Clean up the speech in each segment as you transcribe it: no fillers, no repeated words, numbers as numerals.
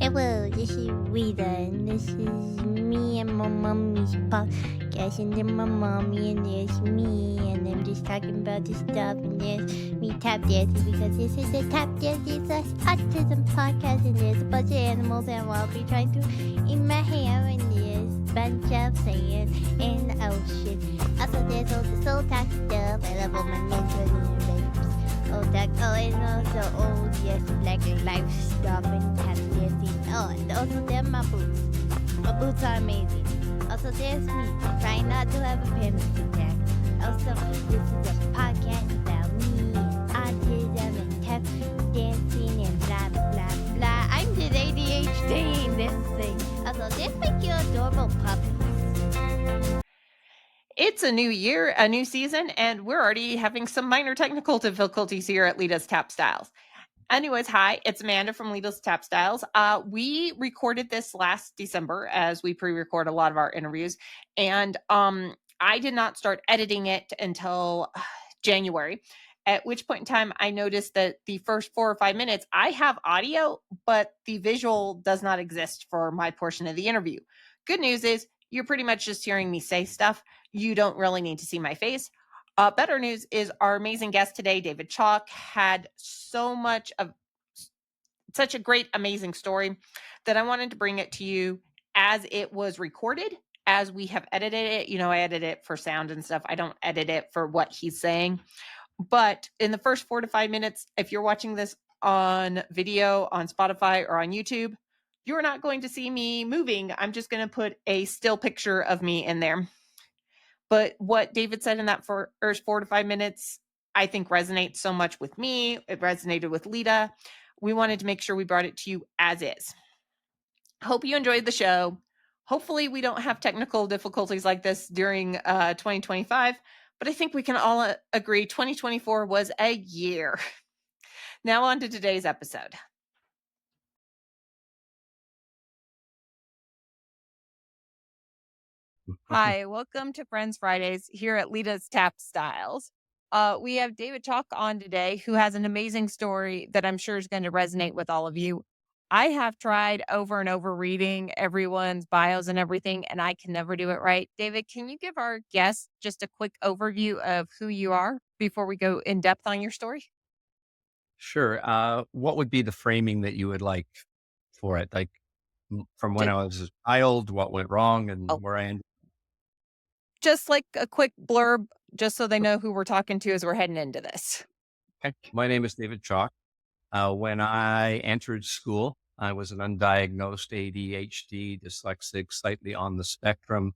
Hello, this is Rita, and this is me and my mommy's podcast, and then my mommy, and there's me, and I'm just talking about this stuff, and there's me tap dancing because this is a tap dancing slash autism podcast, and there's a bunch of animals, and I'll be trying to eat my hair, and there's a bunch of sand in the ocean. Also, there's all the soul talk stuff. I love all my mentors and babes. Oh, that, and also, yes, like life stuff and tap dancing. Oh, and also there are my boots. My boots are amazing. Also, there's me, trying not to have a panic attack. Also, this is a podcast about me, autism, and tap dancing, and blah, blah, blah. I'm just ADHD in this thing. Also, there's my cute, adorable puppies. It's a new year, a new season, and we're already having some minor technical difficulties here at Lita's Tap Styles. Anyways, hi, it's Amanda from Lita's Tap Styles. We recorded this last December as we pre-record a lot of our interviews, and I did not start editing it until January, at which point in time I noticed that the first 4 or 5 minutes I have audio, but the visual does not exist for my portion of the interview. Good news is you're pretty much just hearing me say stuff. You don't really need to see my face. Better news is our amazing guest today, David Chalk, had such a great, amazing story that I wanted to bring it to you as it was recorded, as we have edited it. You know, I edit it for sound and stuff. I don't edit it for what he's saying. But in the first 4 to 5 minutes, if you're watching this on video, on Spotify, or on YouTube, you're not going to see me moving. I'm just going to put a still picture of me in there. But what David said in that first 4 to 5 minutes, I think resonates so much with me. It resonated with Lita. We wanted to make sure we brought it to you as is. Hope you enjoyed the show. Hopefully we don't have technical difficulties like this during 2025, but I think we can all agree 2024 was a year. Now on to today's episode. Hi, welcome to Friends Fridays here at Lita's Tap Styles. We have David Chalk on today, who has an amazing story that I'm sure is going to resonate with all of you. I have tried over and over reading everyone's bios and everything, and I can never do it right. David, can you give our guests just a quick overview of who you are before we go in depth on your story? Sure. What would be the framing that you would like for it? Like from when Just, I was a child, what went wrong and oh, where I ended? just like a quick blurb, just so they know who we're talking to as we're heading into this. Okay. My name is David Chalk. When I entered school, I was an undiagnosed ADHD, dyslexic, slightly on the spectrum,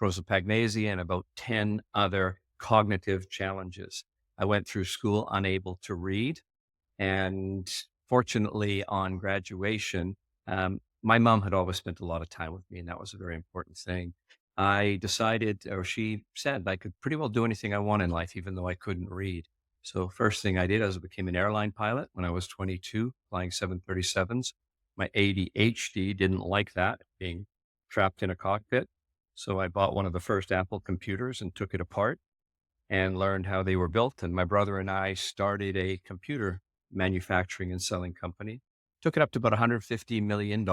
prosopagnosia, and about 10 other cognitive challenges. I went through school unable to read. And fortunately, on graduation, my mom had always spent a lot of time with me, and that was a very important thing. I decided, or she said, I could pretty well do anything I want in life, even though I couldn't read. So first thing I did is I became an airline pilot when I was 22, flying 737s. My ADHD didn't like that, being trapped in a cockpit. So I bought one of the first Apple computers and took it apart and learned how they were built. And my brother and I started a computer manufacturing and selling company. Took it up to about $150 million.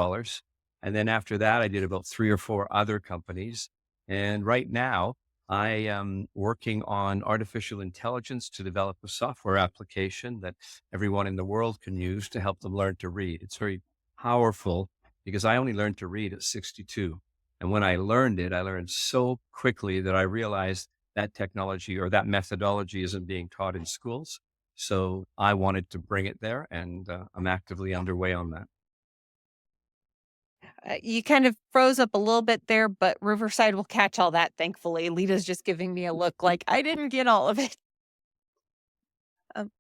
And then after that, I did about 3 or 4 other companies. And right now, I am working on artificial intelligence to develop a software application that everyone in the world can use to help them learn to read. It's very powerful because I only learned to read at 62. And when I learned it, I learned so quickly that I realized that technology or that methodology isn't being taught in schools. So I wanted to bring it there, and I'm actively underway on that. You kind of froze up a little bit there, but Riverside will catch all that, thankfully. Lita's just giving me a look like I didn't get all of it. Um,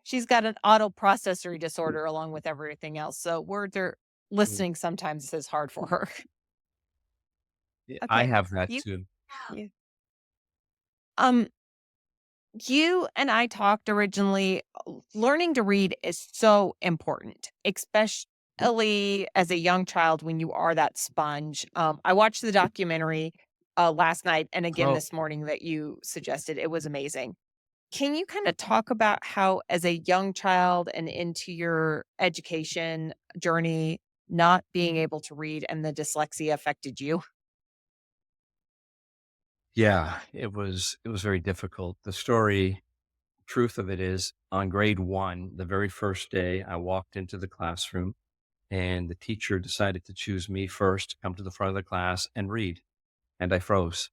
she's got an auto processory disorder along with everything else. So words are Mm. listening sometimes is hard for her. Yeah, I Okay. have that You, too. you, um, you and I talked originally. Learning to read is so important, especially as a young child when you are that sponge. I watched the documentary last night and again Oh, this morning that you suggested. It was amazing. Can you kind of talk about how, as a young child and into your education journey, not being able to read and the dyslexia affected you? Yeah, it was very difficult. The truth of it is, on grade 1, the very first day, I walked into the classroom, and the teacher decided to choose me first to come to the front of the class and read, and I froze.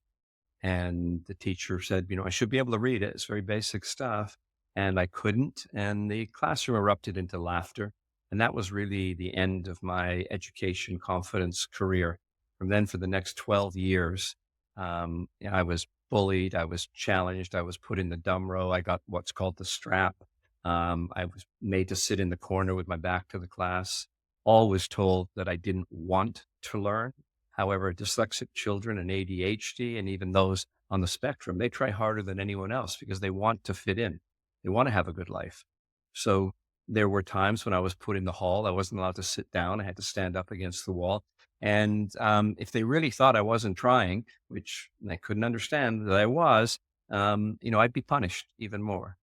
And the teacher said, I should be able to read it. It's very basic stuff. And I couldn't. And the classroom erupted into laughter. And that was really the end of my education confidence career. From then, for the next 12 years, I was bullied. I was challenged. I was put in the dumb row. I got what's called the strap. I was made to sit in the corner with my back to the class. Always told that I didn't want to learn. However, dyslexic children and ADHD, and even those on the spectrum, they try harder than anyone else because they want to fit in. They want to have a good life. So there were times when I was put in the hall. I wasn't allowed to sit down. I had to stand up against the wall. And if they really thought I wasn't trying, which they couldn't understand that I was, I'd be punished even more.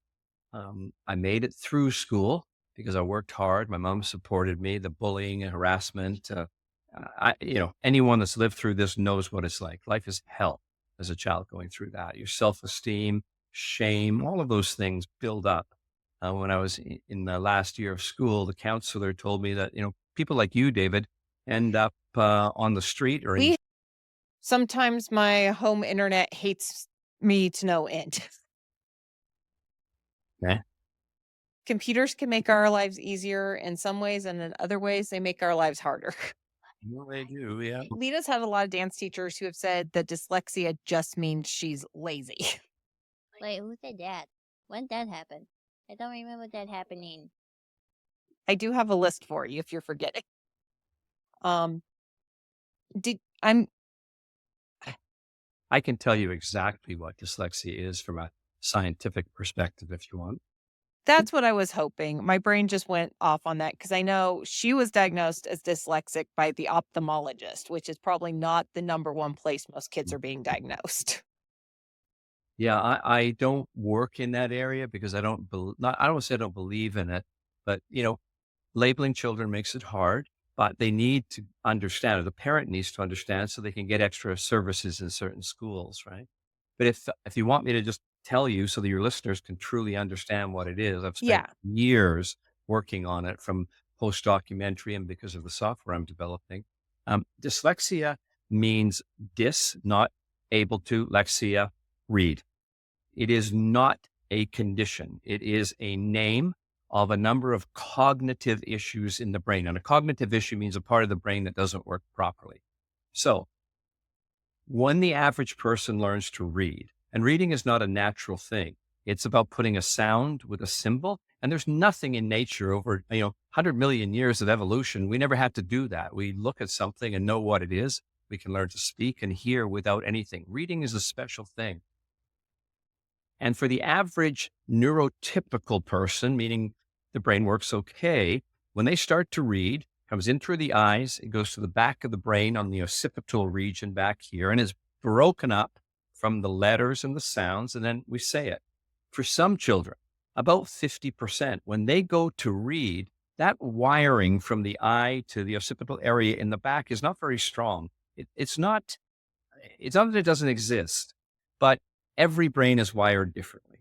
I made it through school because I worked hard. My mom supported me. The bullying and harassment, anyone that's lived through this knows what it's like. Life is hell as a child going through that. Your self-esteem, shame, all of those things build up. When I was in the last year of school, the counselor told me that, people like you, David, end up on the street or in. We sometimes my home internet hates me to no end. Okay. Computers can make our lives easier in some ways, and in other ways, they make our lives harder. Well, they do, yeah. Lita's had a lot of dance teachers who have said that dyslexia just means she's lazy. Wait, who said that? When did that happen? I don't remember that happening. I do have a list for you if you're forgetting. Did I'm I can tell you exactly what dyslexia is from a scientific perspective if you want. That's what I was hoping. My brain just went off on that because I know she was diagnosed as dyslexic by the ophthalmologist, which is probably not the number one place most kids are being diagnosed. Yeah, I don't work in that area because I don't not I don't say I don't believe in it, but labeling children makes it hard, but they need to understand, or the parent needs to understand so they can get extra services in certain schools, right? But if you want me to just tell you so that your listeners can truly understand what it is, I've spent Yeah. years working on it from post-documentary and because of the software I'm developing. Dyslexia means not able to, lexia, read. It is not a condition. It is a name of a number of cognitive issues in the brain. And a cognitive issue means a part of the brain that doesn't work properly. So when the average person learns to read, and reading is not a natural thing, it's about putting a sound with a symbol. And there's nothing in nature over, 100 million years of evolution. We never had to do that. We look at something and know what it is. We can learn to speak and hear without anything. Reading is a special thing. And for the average neurotypical person, meaning the brain works okay, when they start to read, comes in through the eyes, it goes to the back of the brain on the occipital region back here, and is broken up from the letters and the sounds, and then we say it. For some children, about 50%, when they go to read, that wiring from the eye to the occipital area in the back is not very strong. It's not that it doesn't exist, but every brain is wired differently.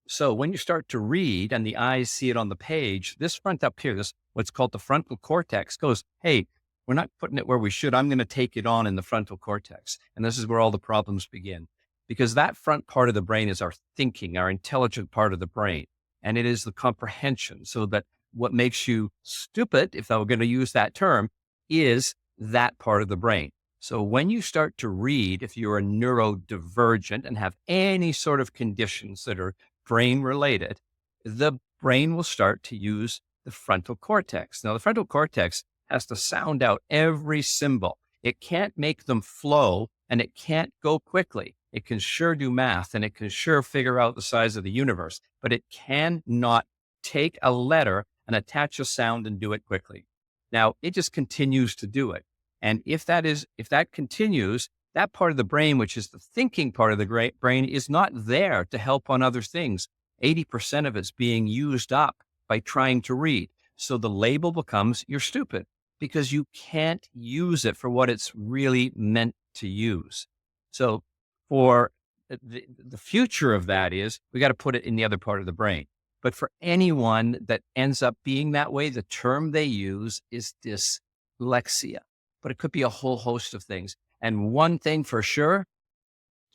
So when you start to read and the eyes see it on the page, this front up here, this what's called the frontal cortex goes, hey, we're not putting it where we should. I'm going to take it on in the frontal cortex. And this is where all the problems begin because that front part of the brain is our thinking, our intelligent part of the brain. And it is the comprehension. So that what makes you stupid, if I were going to use that term, is that part of the brain. So when you start to read, if you're a neurodivergent and have any sort of conditions that are brain related, the brain will start to use the frontal cortex. Now, the frontal cortex has to sound out every symbol. It can't make them flow and it can't go quickly. It can sure do math and it can sure figure out the size of the universe, but it cannot take a letter and attach a sound and do it quickly. Now, it just continues to do it. And if that continues, that part of the brain, which is the thinking part of the brain, is not there to help on other things. 80% of it's being used up by trying to read. So the label becomes you're stupid because you can't use it for what it's really meant to use. So for the future of that is we got to put it in the other part of the brain. But for anyone that ends up being that way, the term they use is dyslexia, but it could be a whole host of things. And one thing for sure,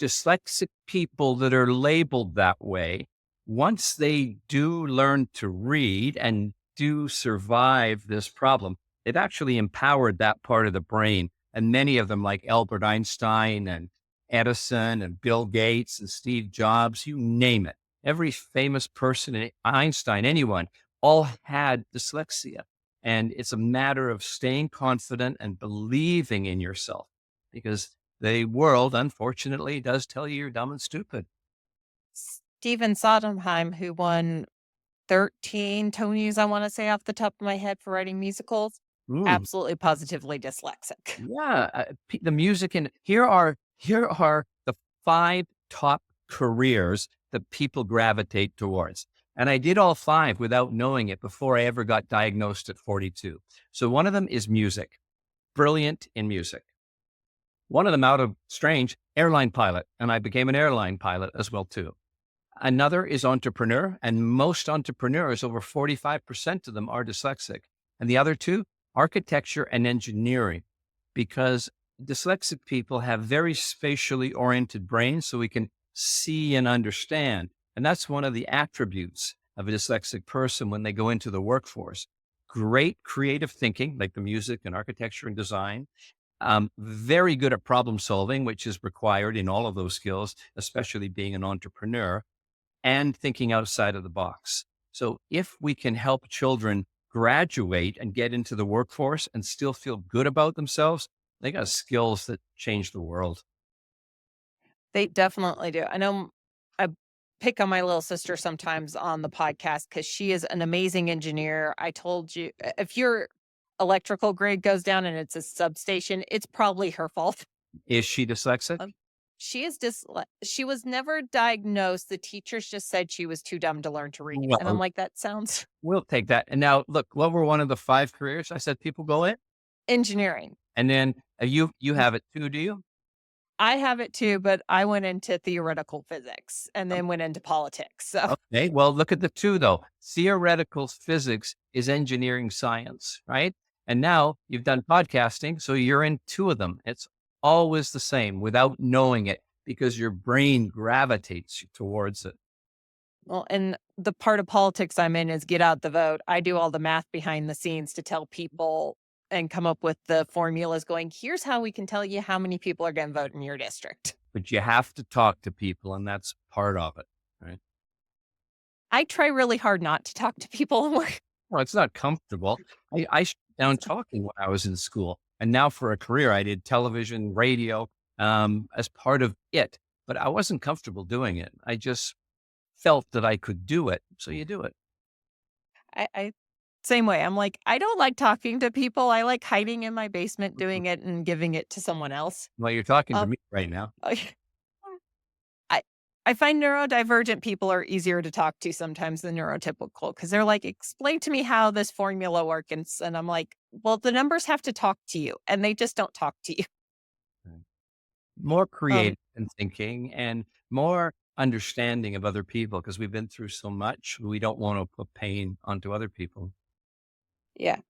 dyslexic people that are labeled that way, once they do learn to read and do survive this problem, they've actually empowered that part of the brain. And many of them, like Albert Einstein and Edison and Bill Gates and Steve Jobs, you name it. Every famous person, Einstein, anyone, all had dyslexia. And it's a matter of staying confident and believing in yourself because the world, unfortunately, does tell you you're dumb and stupid. Stephen Sondheim, who won 13 Tonys, I want to say off the top of my head, for writing musicals, Mm. absolutely positively dyslexic. Yeah, the music and here are the 5 top careers that people gravitate towards. And I did all 5 without knowing it before I ever got diagnosed at 42. So one of them is music, brilliant in music. One of them, out of strange, airline pilot, and I became an airline pilot as well too. Another is entrepreneur, and most entrepreneurs, over 45% of them, are dyslexic. And the other 2, architecture and engineering, because dyslexic people have very spatially oriented brains, so we can see and understand. And that's one of the attributes of a dyslexic person when they go into the workforce. Great creative thinking, like the music and architecture and design. Very good at problem solving, which is required in all of those skills, especially being an entrepreneur, and thinking outside of the box. So if we can help children graduate and get into the workforce and still feel good about themselves, they got skills that change the world. They definitely do. I know I pick on my little sister sometimes on the podcast because she is an amazing engineer. I told you, if your electrical grid goes down and it's a substation, it's probably her fault. Is she dyslexic? She is she was never diagnosed. The teachers just said she was too dumb to learn to read. And I'm Well, like, that sounds we'll take that. And now, look, what were one of the 5 careers I said people go in? engineering. And then you have it too, do you? I have it too, but I went into theoretical physics and then went into politics. So Okay, well, look at the 2 though. Theoretical physics is engineering science, right? And now you've done podcasting, so you're in 2 of them. It's always the same without knowing it because your brain gravitates towards it. well, and the part of politics I'm in is get out the vote. I do all the math behind the scenes to tell people and come up with the formulas going, here's how we can tell you how many people are going to vote in your district. But you have to talk to people, and that's part of it, right? I try really hard not to talk to people. Well, it's not comfortable. I shut down talking when I was in school. And now for a career, I did television, radio, as part of it. But I wasn't comfortable doing it. I just felt that I could do it. So you do it. I same way. I'm like, I don't like talking to people. I like hiding in my basement, doing it and giving it to someone else. Well, you're talking to Um, me right now. I I find neurodivergent people are easier to talk to sometimes than neurotypical because they're like, explain to me how this formula works. And I'm like, well, the numbers have to talk to you and they just don't talk to you. Right. More Um, creative in thinking and more understanding of other people because we've been through so much. We don't want to put pain onto other people. yeah.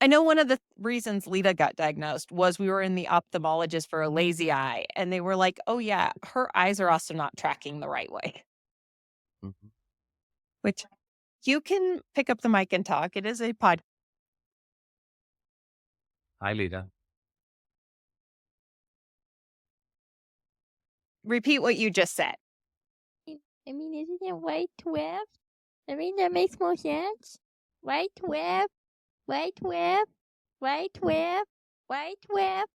I know one of the reasons Lita got diagnosed was we were in the ophthalmologist for a lazy eye, and they were like, oh, yeah, her eyes are also not tracking the right way, Mhm. which you can pick up the mic and talk. It is a pod. Hi, Lita. Repeat what you just said. I mean, isn't it white web? I mean, that makes more sense. White web, white web, white web, white web.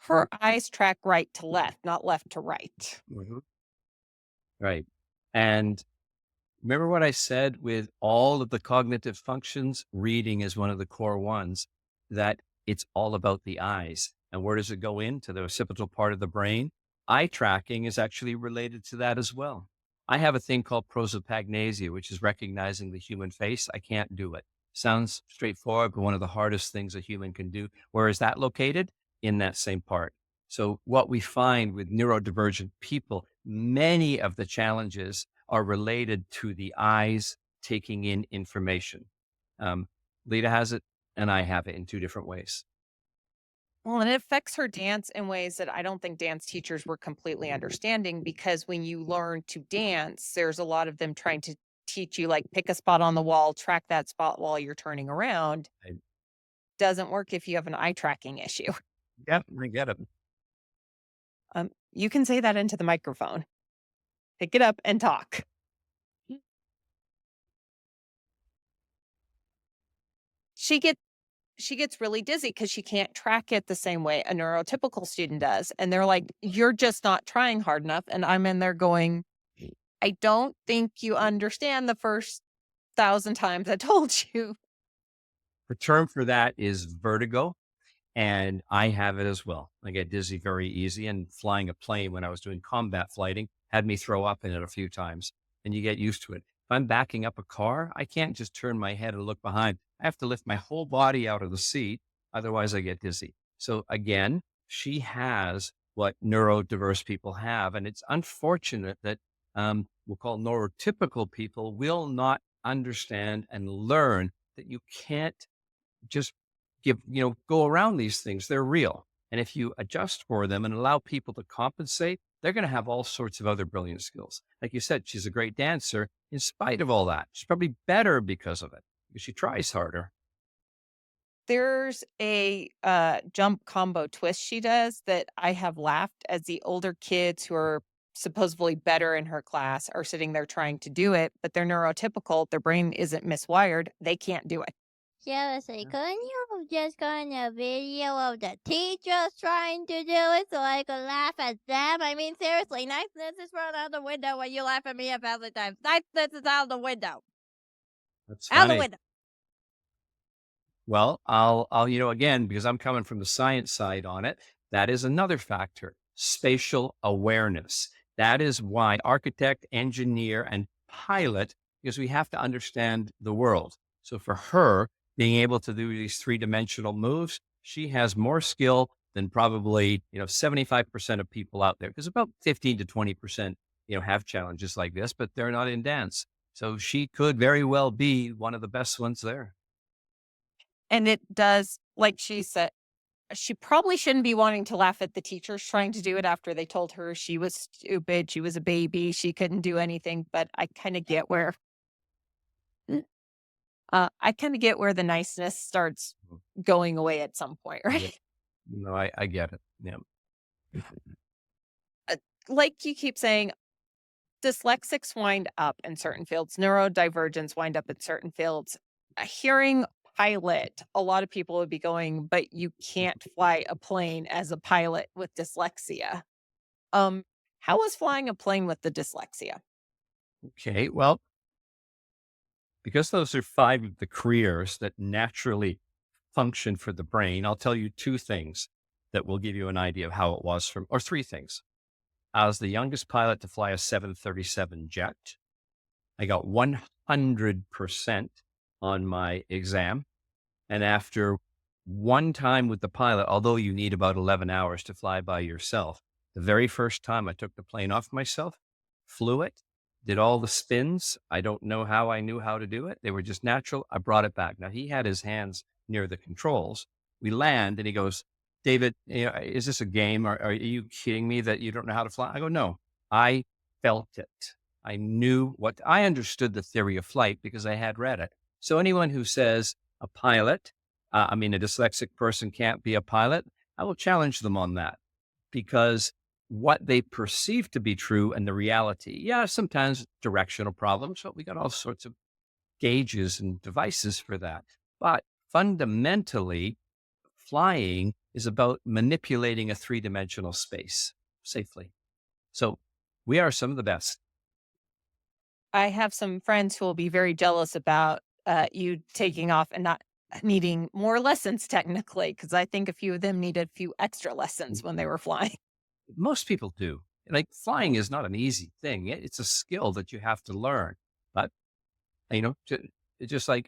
Her eyes track right to left, not left to right. Mhm. Right. And remember what I said with all of the cognitive functions? Reading is one of the core ones, that it's all about the eyes. And where does it go into the occipital part of the brain? Eye tracking is actually related to that as well. I have a thing called prosopagnosia, which is recognizing the human face. I can't do it. Sounds straightforward, but one of the hardest things a human can do. Where is that located? In that same part. So what we find with neurodivergent people, many of the challenges are related to the eyes taking in information. Um, Lita has it, and I have it in two different ways. Well, and it affects her dance in ways that I don't think dance teachers were completely understanding, because when you learn to dance, there's a lot of them trying to teach you, like, pick a spot on the wall, track that spot while you're turning around. I, Doesn't work if you have an eye tracking issue. yep, I get it. You can say that into the microphone. Pick it up and talk. She gets she gets really dizzy because she can't track it the same way a neurotypical student does. And they're like, "You're just not trying hard enough." And I'm in there going, "I don't think you understand the first 1,000 times I told you." The term for that is vertigo. And I have it as well. I get dizzy very easy, and flying a plane when I was doing combat flighting had me throw up in it a few times, and you get used to it. If I'm backing up a car, I can't just turn my head and look behind. I have to lift my whole body out of the seat. Otherwise, I get dizzy. So again, she has what neurodiverse people have. And it's unfortunate that we'll call neurotypical people will not understand and learn that you can't just go around these things. They're real. And if you adjust for them and allow people to compensate, they're going to have all sorts of other brilliant skills. Like you said, she's a great dancer in spite of all that. She's probably better because of it, because she tries harder. There's a jump combo twist she does that I have laughed as the older kids who are supposedly better in her class are sitting there trying to do it, but they're neurotypical. Their brain isn't miswired. They can't do it. Seriously, Yeah. couldn't you have just gotten a video of the teachers trying to do it so I could laugh at them? I mean, seriously, niceness is thrown out the window when you laugh at me a thousand times. Niceness is out the window. That's Out the funny. window. Well, I'll, again, because I'm coming from the science side on it, that is another factor, spatial awareness. That is why architect, engineer, and pilot, because we have to understand the world. So for her, being able to do these three-dimensional moves, she has more skill than probably, 75% of people out there, because about 15 to 20%, have challenges like this, but they're not in dance. So she could very well be one of the best ones there. And it does, like she said, she probably shouldn't be wanting to laugh at the teachers trying to do it after they told her she was stupid, she was a baby, she couldn't do anything. But I kind of get where the niceness starts going away at some point, Yeah. right? No, I get it. Yeah. Like you keep saying, dyslexics wind up in certain fields, neurodivergents wind up in certain fields. Hearing pilot, a lot of people would be going, but you can't fly a plane as a pilot with dyslexia. Um, how is flying a plane with the dyslexia? Okay. Well, because those are five of the careers that naturally function for the brain, I'll tell you two things that will give you an idea of how it was or three things. I was the youngest pilot to fly a 737 jet. I got 100% on my exam. And after one time with the pilot, although you need about 11 hours to fly by yourself, the very first time I took the plane off myself, flew it, did all the spins. I don't know how I knew how to do it. They were just natural. I brought it back. Now he had his hands near the controls. We land and he goes, David, is this a game? Are you kidding me that you don't know how to fly? I go, no, I felt it. I understood the theory of flight because I had read it. So anyone who says a pilot, a dyslexic person can't be a pilot, I will challenge them on that because what they perceive to be true and the reality, yeah, sometimes directional problems, but we got all sorts of gauges and devices for that. But fundamentally, flying is about manipulating a three-dimensional space safely. So we are some of the best. I have some friends who will be very jealous about you taking off and not needing more lessons technically, because I think a few of them needed a few extra lessons when they were flying. Most people do. Like flying is not an easy thing. It's a skill that you have to learn. But it's just like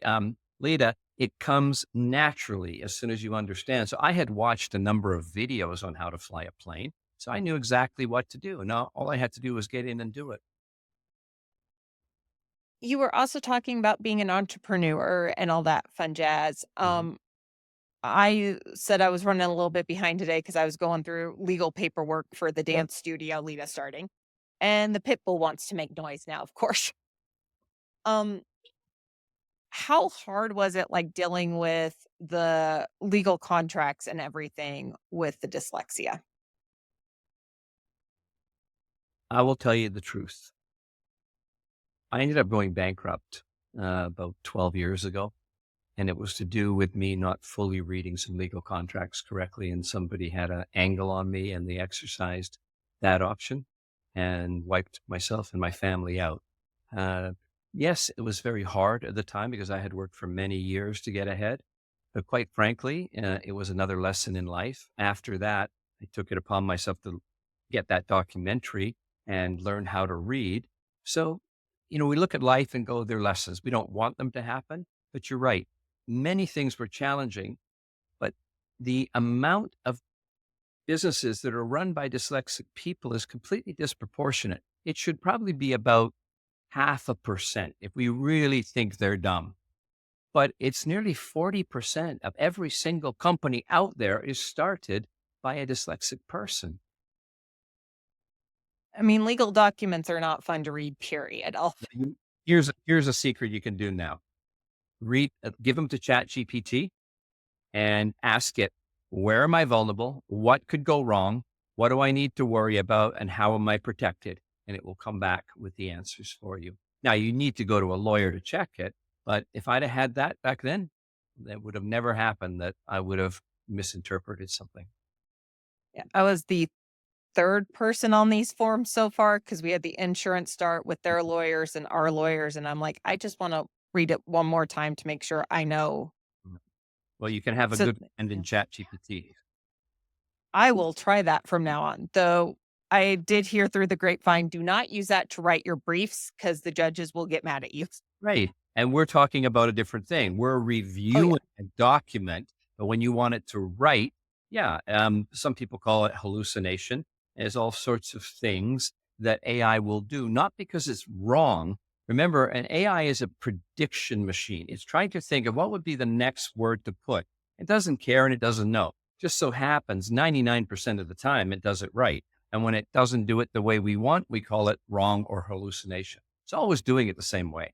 Leda, it comes naturally as soon as you understand. So I had watched a number of videos on how to fly a plane, so I knew exactly what to do. Now all I had to do was get in and do it. You were also talking about being an entrepreneur and all that fun jazz. Mhm. I said I was running a little bit behind today because I was going through legal paperwork for the Yep. dance studio Lita starting, and the pit bull wants to make noise now, of course. Um, how hard was it, like, dealing with the legal contracts and everything with the dyslexia? I will tell you the truth. I ended up going bankrupt about 12 years ago. And it was to do with me not fully reading some legal contracts correctly. And somebody had an angle on me and they exercised that option and wiped myself and my family out. Uh, yes, it was very hard at the time because I had worked for many years to get ahead. But quite frankly, it was another lesson in life. After that, I took it upon myself to get that documentary and learn how to read. So, we look at life and go, they're lessons. We don't want them to happen, but you're right. Many things were challenging, but the amount of businesses that are run by dyslexic people is completely disproportionate. It should probably be about 0.5% if we really think they're dumb. But it's nearly 40% of every single company out there is started by a dyslexic person. I mean, legal documents are not fun to read, period. Here's a secret you can do now. Give them to Chat GPT and ask it, where am I vulnerable? What could go wrong? What do I need to worry about? And how am I protected? And it will come back with the answers for you. Now, you need to go to a lawyer to check it. But if I'd have had that back then, that would have never happened that I would have misinterpreted something. Yeah, I was the third person on these forums so far because we had the insurance start with their lawyers and our lawyers, and I'm like, I just wanna read it one more time to make sure I know. Mm. Well, you can have a So good friend in yeah, Chat GPT. I will try that from now on, though I did hear through the grapevine, do not use that to write your briefs because the judges will get mad at you. Right. And we're talking about a different thing. We're Oh, yeah. reviewing a document, but when you want it to write, yeah, some people call it hallucination. There's all sorts of things that AI will do, not because it's wrong. Remember, an AI is a prediction machine. It's trying to think of what would be the next word to put. It doesn't care and it doesn't know. Just so happens 99% of the time it does it right. And when it doesn't do it the way we want, we call it wrong or hallucination. It's always doing it the same way.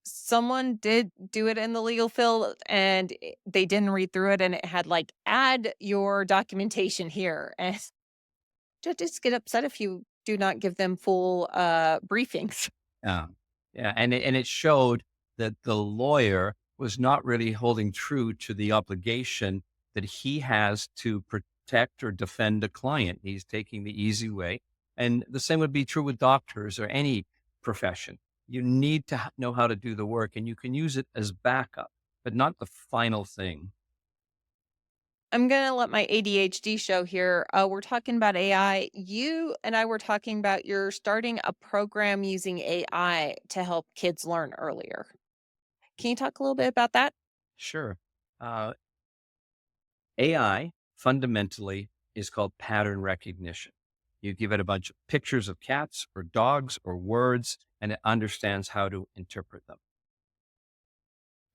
Someone did do it in the legal field, and they didn't read through it, and it had, like, "Add your documentation here," and judges get upset if you do not give them full, briefings. Yeah. Yeah. And it showed that the lawyer was not really holding true to the obligation that he has to protect or defend a client. He's taking the easy way. And the same would be true with doctors or any profession. You need to know how to do the work and you can use it as backup, but not the final thing. I'm gonna let my ADHD show here. We're talking about AI. You and I were talking about you're starting a program using AI to help kids learn earlier. Can you talk a little bit about that? Sure. Uh, AI fundamentally is called pattern recognition. You give it a bunch of pictures of cats or dogs or words, and it understands how to interpret them.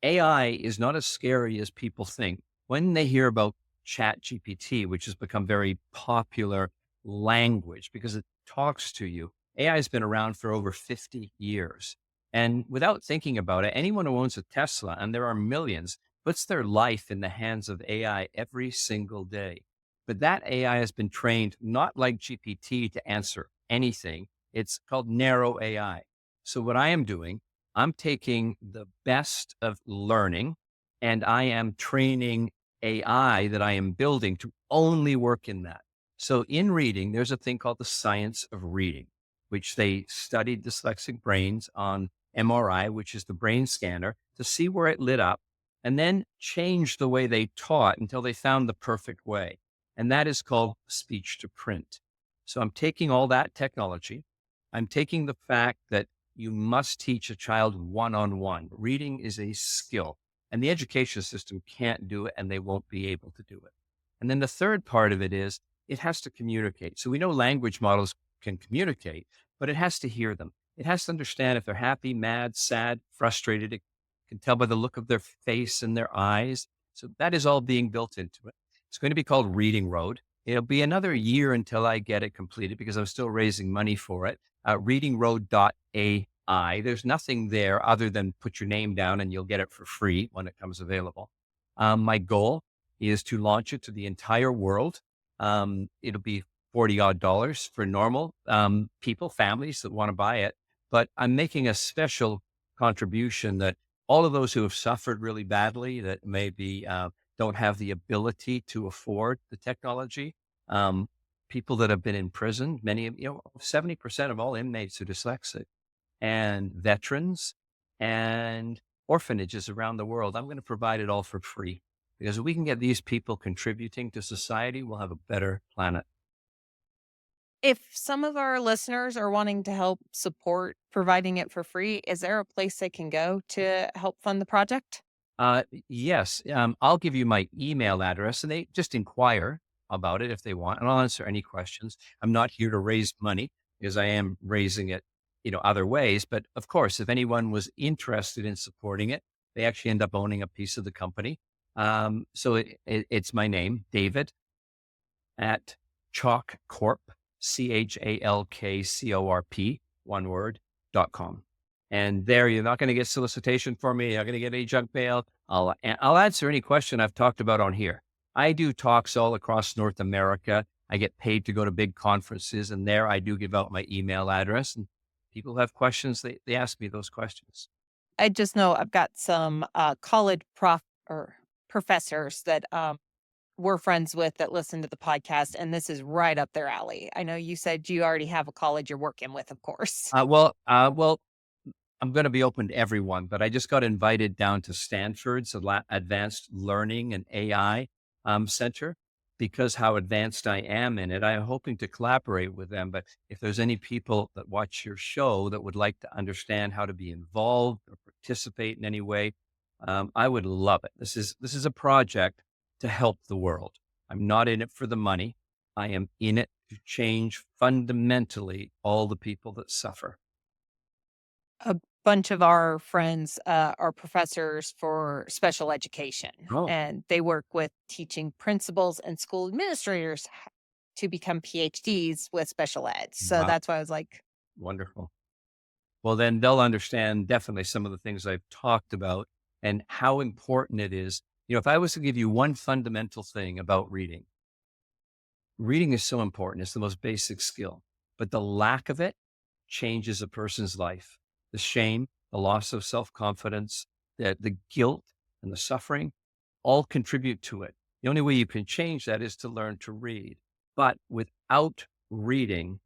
AI is not as scary as people think. When they hear about Chat GPT, which has become very popular language because it talks to you, AI has been around for over 50 years. And without thinking about it, anyone who owns a Tesla, and there are millions, puts their life in the hands of AI every single day. But that AI has been trained not like GPT to answer anything. It's called narrow AI. So what I am doing, I'm taking the best of learning and I am training AI that I am building to only work in that. So in reading, there's a thing called the science of reading, which they studied dyslexic brains on MRI, which is the brain scanner, to see where it lit up and then change the way they taught until they found the perfect way. And that is called speech to print. So I'm taking all that technology. I'm taking the fact that you must teach a child one-on-one. Reading is a skill, and the education system can't do it, and they won't be able to do it. And then the third part of it is it has to communicate. So we know language models can communicate, but it has to hear them. It has to understand if they're happy, mad, sad, frustrated. It can tell by the look of their face and their eyes. So that is all being built into it. It's going to be called Reading Road. It'll be another year until I get it completed because I'm still raising money for it. Readingroad.ai. There's nothing there other than put your name down and you'll get it for free when it comes available. My goal is to launch it to the entire world. It'll be 40 odd dollars for normal people, families that want to buy it. But I'm making a special contribution that all of those who have suffered really badly, that maybe don't have the ability to afford the technology, people that have been in prison, 70% of all inmates are dyslexic, and veterans and orphanages around the world. I'm going to provide it all for free because if we can get these people contributing to society, we'll have a better planet. If some of our listeners are wanting to help support providing it for free, is there a place they can go to help fund the project? Yes, I'll give you my email address and they just inquire about it if they want, and I'll answer any questions. I'm not here to raise money because I am raising it, other ways. But of course, if anyone was interested in supporting it, they actually end up owning a piece of the company. It's my name, David at Chalk Corp, CHALKCORP, one word, .com. And there, you're not going to get solicitation for me. You're not going to get any junk mail. I'll answer any question I've talked about on here. I do talks all across North America. I get paid to go to big conferences, and there I do give out my email address. And people have questions. They ask me those questions. I just know I've got some college professors that we're friends with that listen to the podcast, and this is right up their alley. I know you said you already have a college you're working with, of course. Well, I'm going to be open to everyone, but I just got invited down to Stanford's Advanced Learning and AI Center because how advanced I am in it. I'm hoping to collaborate with them. But if there's any people that watch your show that would like to understand how to be involved or participate in any way, I would love it. This is a project to help the world. I'm not in it for the money. I am in it to change fundamentally all the people that suffer. A bunch of our friends are professors for special education, Oh, and they work with teaching principals and school administrators to become PhDs with special ed. So wow. that's why I was like, Wonderful. Well, then they'll understand definitely some of the things I've talked about and how important it is. If I was to give you one fundamental thing about reading, reading is so important. It's the most basic skill, but the lack of it changes a person's life. The shame, the loss of self-confidence, the guilt and the suffering all contribute to it. The only way you can change that is to learn to read. But without reading,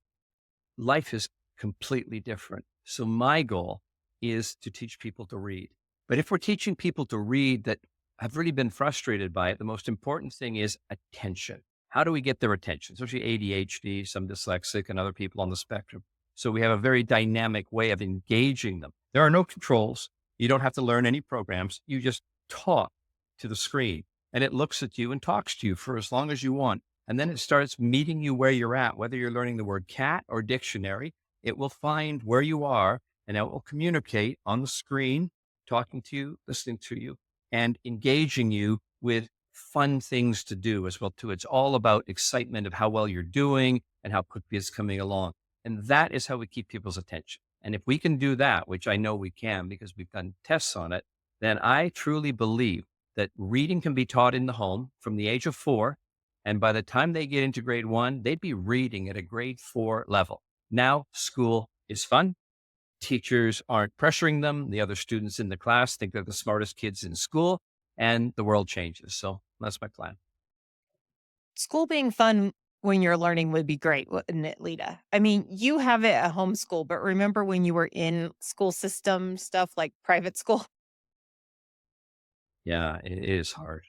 life is completely different. So my goal is to teach people to read. But if we're teaching people to read that have really been frustrated by it, the most important thing is attention. How do we get their attention? Especially ADHD, some dyslexic, and other people on the spectrum. So we have a very dynamic way of engaging them. There are no controls. You don't have to learn any programs. You just talk to the screen and it looks at you and talks to you for as long as you want. And then it starts meeting you where you're at, whether you're learning the word cat or dictionary, it will find where you are and it will communicate on the screen, talking to you, listening to you, and engaging you with fun things to do as well too. It's all about excitement of how well you're doing and how quickly it's coming along. And that is how we keep people's attention. And if we can do that, which I know we can because we've done tests on it, then I truly believe that reading can be taught in the home from the age of 4. And by the time they get into grade 1, they'd be reading at a grade 4 level. Now, school is fun. Teachers aren't pressuring them. The other students in the class think they're the smartest kids in school, and the world changes. So that's my plan. school being fun when you're learning would be great, wouldn't it, Lita? I mean, you have it at homeschool, but remember when you were in school system stuff like private school? Yeah, it is hard.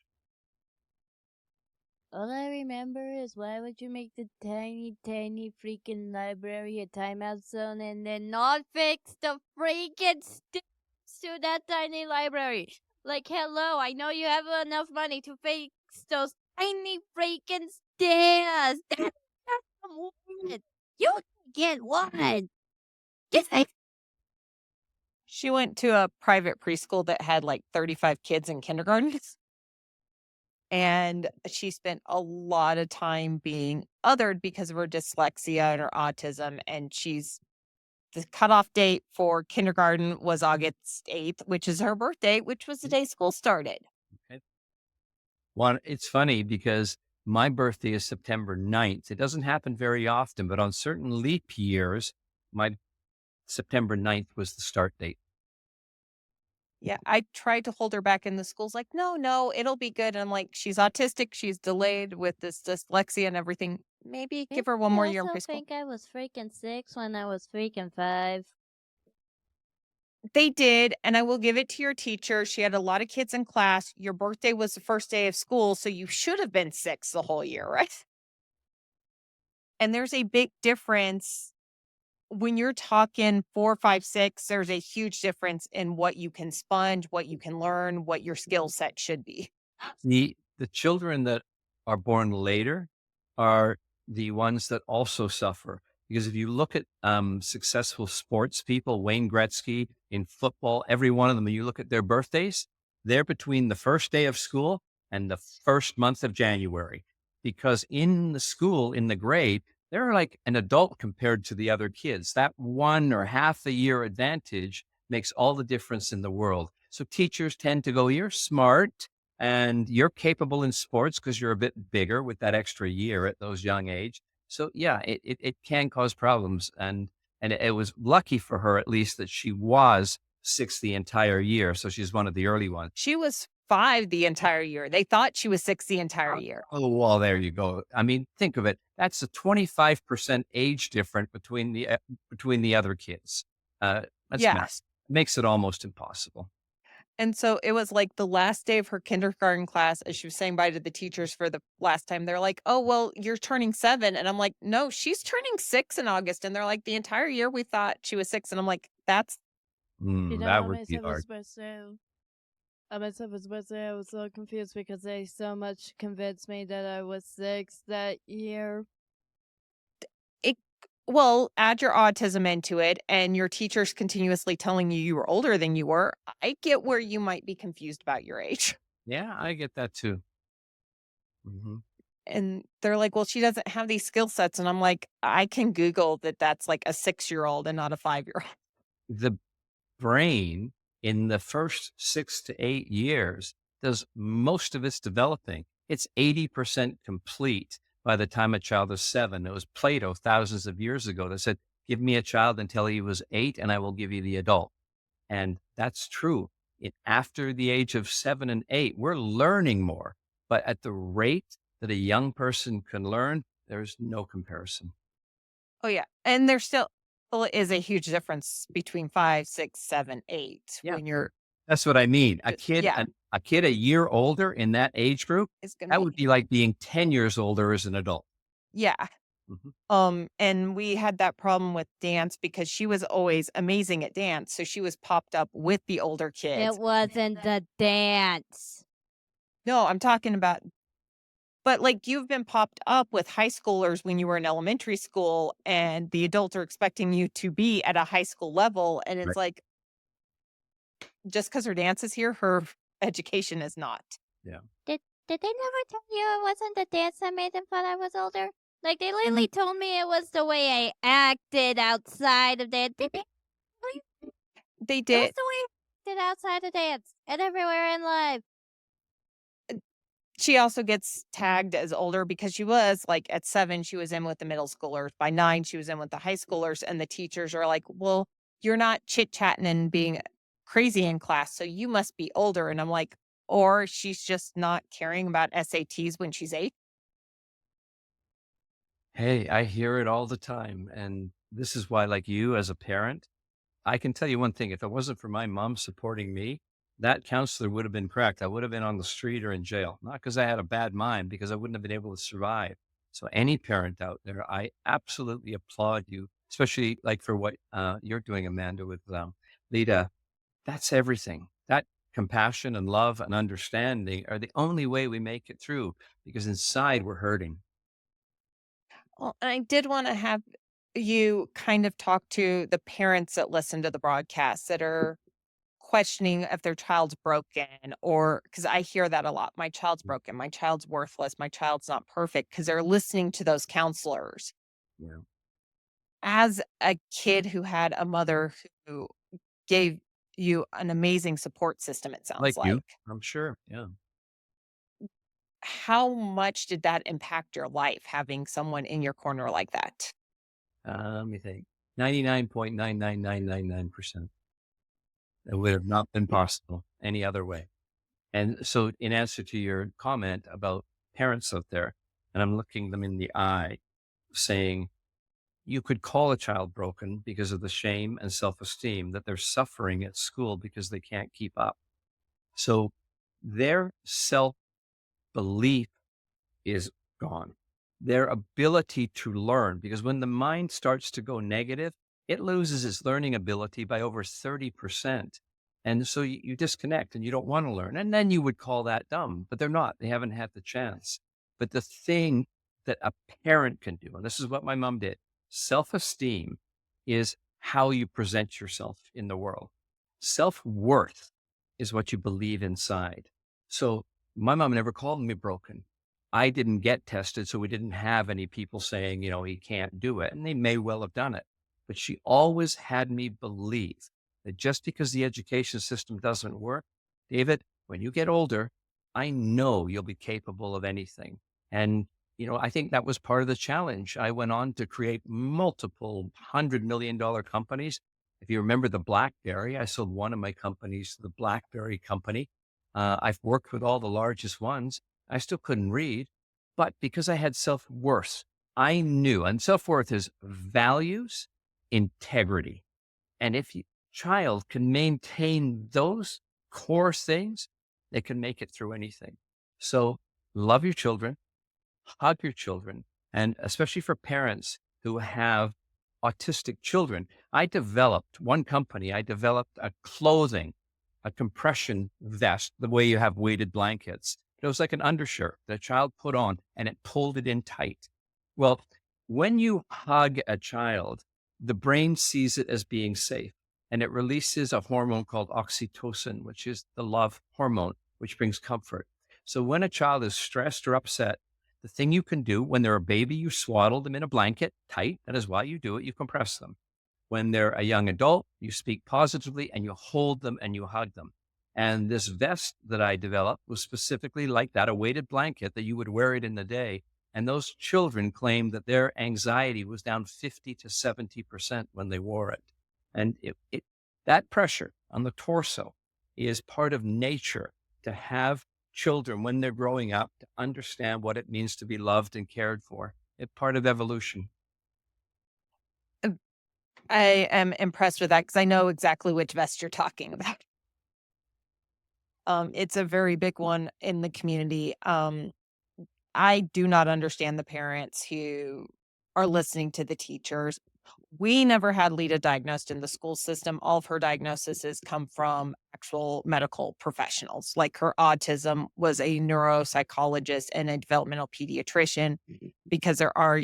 All I remember is why would you make the tiny, tiny freaking library a timeout zone and then not fix the freaking steps to that tiny library? Like, hello, I know you have enough money to fix those tiny freaking stairs. That's one. You get one. Just like She went to a private preschool that had like 35 kids in kindergarten. And she spent a lot of time being othered because of her dyslexia and her autism. And the cutoff date for kindergarten was August 8th, which is her birthday, which was the day school started. Okay. Well, it's funny because my birthday is September 9th. It doesn't happen very often, but on certain leap years, my September 9th was the start date. Yeah, I tried to hold her back in the school's like, no, no, it'll be good. And I'm like, she's autistic, she's delayed with this dyslexia and everything. Maybe give her one more year in I preschool. think I was freaking 6 when I was freaking 5. They did, and I will give it to your teacher. She had a lot of kids in class. Your birthday was the first day of school, so you should have been 6 the whole year, right? And there's a big difference when you're talking 4, 5, 6. There's a huge difference in what you can sponge, what you can learn, what your skill set should be. The children that are born later are the ones that also suffer. Because if you look at successful sports people, Wayne Gretzky in football, every one of them, and you look at their birthdays, they're between the first day of school and the first month of January. Because in the school, in the grade, they're like an adult compared to the other kids. That 1 or half a year advantage makes all the difference in the world. So teachers tend to go, you're smart and you're capable in sports because you're a bit bigger with that extra year at those young age. So yeah, it can cause problems. And it was lucky for her, at least, that she was 6 the entire year. So she's one of the early ones. She was 5 the entire year. They thought she was 6 the entire year. Oh, well, there you go. I mean, think of it. That's a 25% age difference between the other kids. That's Yes. massive. Makes it almost impossible. And so it was like the last day of her kindergarten class as she was saying bye to the teachers for the last time. They're like, "Oh, well, you're turning 7." And I'm like, "No, she's turning 6 in August." And they're like, "The entire year we thought she was 6." And I'm like, "That's That would be hard. On my 7th birthday, I was so confused because they so much convinced me that I was 6 that year. it." Well, add your autism into it and your teachers continuously telling you were older than you were. I get where you might be confused about your age. Yeah, I get that too. hmm And they're like, "Well, she doesn't have these skill sets." And I'm like, "I can Google that that's like a 6-year-old and not a 5-year-old." The brain in the first 6 to 8 years does most of its developing. It's 80% complete by the time a child is 7. It was Plato thousands of years ago that said, give me a child until he was 8 and I will give you the adult. And that's true. After the age of 7 and 8, we're learning more, but at the rate that a young person can learn, there's no comparison. Oh, yeah. And there still is a huge difference between 5, 6, 7, 8 Yeah. when you're That's what I mean. A kid, yeah, a kid a year older in that age group, it's gonna that would be be like being 10 years older as an adult. yeah. Mhm. And we had that problem with dance because she was always amazing at dance. So she was popped up with the older kids. It wasn't the dance. No, I'm talking about but, like, you've been popped up with high schoolers when you were in elementary school, and the adults are expecting you to be at a high school level, and it's Right. like, just because her dance is here, her education is not. Yeah. Did they never tell you it wasn't the dance that made them thought I was older? Like, they literally told me it was the way I acted outside of dance. Did they? They It was did the way I acted outside of dance and everywhere in life. she also gets tagged as older because she was, like, at 7, she was in with the middle schoolers. By 9, she was in with the high schoolers, and the teachers are like, "Well, you're not chit-chatting and being crazy in class, so you must be older." And I'm like, "Or she's just not caring about SATs when she's 8." Hey, I hear it all the time. And this is why, like you as a parent, I can tell you one thing. If it wasn't for my mom supporting me, that counselor would have been correct. I would have been on the street or in jail, not because I had a bad mind, because I wouldn't have been able to survive. So any parent out there, I absolutely applaud you, especially like for what you're doing, Amanda, with Lita. That's everything. That compassion and love and understanding are the only way we make it through, because inside we're hurting. Well, and I did want to have you kind of talk to the parents that listen to the broadcast that are questioning if their child's broken, or because I hear that a lot. My child's broken. My child's worthless. My child's not perfect, because they're listening to those counselors. Yeah. As a kid who had a mother who gave you an amazing support system, it sounds Like you, like. I'm sure. Yeah. How much did that impact your life, having someone in your corner like that? Let me think. 99.99999%. It would have not been possible any other way. And so, in answer to your comment about parents out there, and I'm looking them in the eye saying, you could call a child broken because of the shame and self esteem that they're suffering at school because they can't keep up. So, their self belief is gone. Their ability to learn, because when the mind starts to go negative, it loses its learning ability by over 30%. And so you disconnect and you don't want to learn. And then you would call that dumb, but they're not. They haven't had the chance. But the thing that a parent can do, and this is what my mom did, self esteem is how you present yourself in the world. Self worth is what you believe inside. So my mom never called me broken. I didn't get tested, so we didn't have any people saying, he can't do it. And they may well have done it. But she always had me believe that just because the education system doesn't work, David, when you get older, I know you'll be capable of anything. And, I think that was part of the challenge. I went on to create multiple $100 million companies. If you remember the BlackBerry, I sold one of my companies to the BlackBerry company. I've worked with all the largest ones. I still couldn't read, but because I had self worth, I knew, and self worth is values, integrity. And if your child can maintain those core things, they can make it through anything. So love your children, hug your children, and especially for parents who have autistic children. I developed a clothing, a compression vest, the way you have weighted blankets. It was like an undershirt that a child put on and it pulled it in tight. Well, when you hug a child, the brain sees it as being safe and it releases a hormone called oxytocin, which is the love hormone, which brings comfort. So when a child is stressed or upset, the thing you can do when they're a baby, you swaddle them in a blanket tight. That is why you do it. You compress them. When they're a young adult, you speak positively and you hold them and you hug them. And this vest that I developed was specifically like that, a weighted blanket that you would wear it in the day. And those children claimed that their anxiety was down 50 to 70% when they wore it. And that pressure on the torso is part of nature to have children when they're growing up to understand what it means to be loved and cared for. It's part of evolution. Uh, I am impressed with that because I know exactly which vest you're talking about. It's a very big one in the community. I do not understand the parents who are listening to the teachers. We never had Lita diagnosed in the school system. All of her diagnoses come from actual medical professionals. Like her autism was a neuropsychologist and a developmental pediatrician, because there are,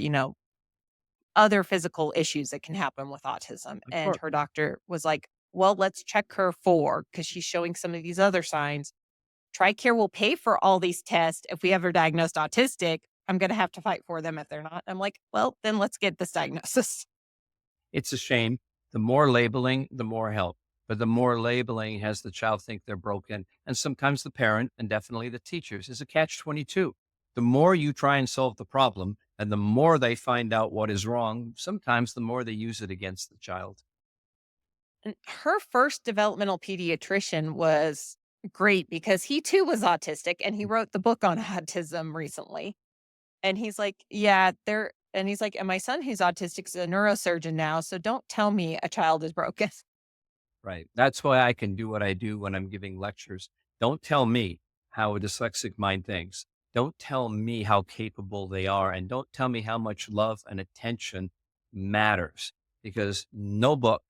other physical issues that can happen with autism. Of And course. her doctor was like, well, let's check her for, because she's showing some of these other signs. TRICARE will pay for all these tests. If we ever diagnosed autistic, I'm going to have to fight for them if they're not. I'm like, well, then let's get this diagnosis. It's a shame. The more labeling, the more help. But the more labeling has the child think they're broken. And sometimes the parent and definitely the teachers is a catch 22. The more you try and solve the problem and the more they find out what is wrong, sometimes the more they use it against the child. And her first developmental pediatrician was great because he too was autistic and he wrote the book on autism recently. And he's like, yeah, and he's like, and my son who's autistic is a neurosurgeon now. So don't tell me a child is broken. Right. That's why I can do what I do when I'm giving lectures. Don't tell me how a dyslexic mind thinks. Don't tell me how capable they are. And don't tell me how much love and attention matters, because no book,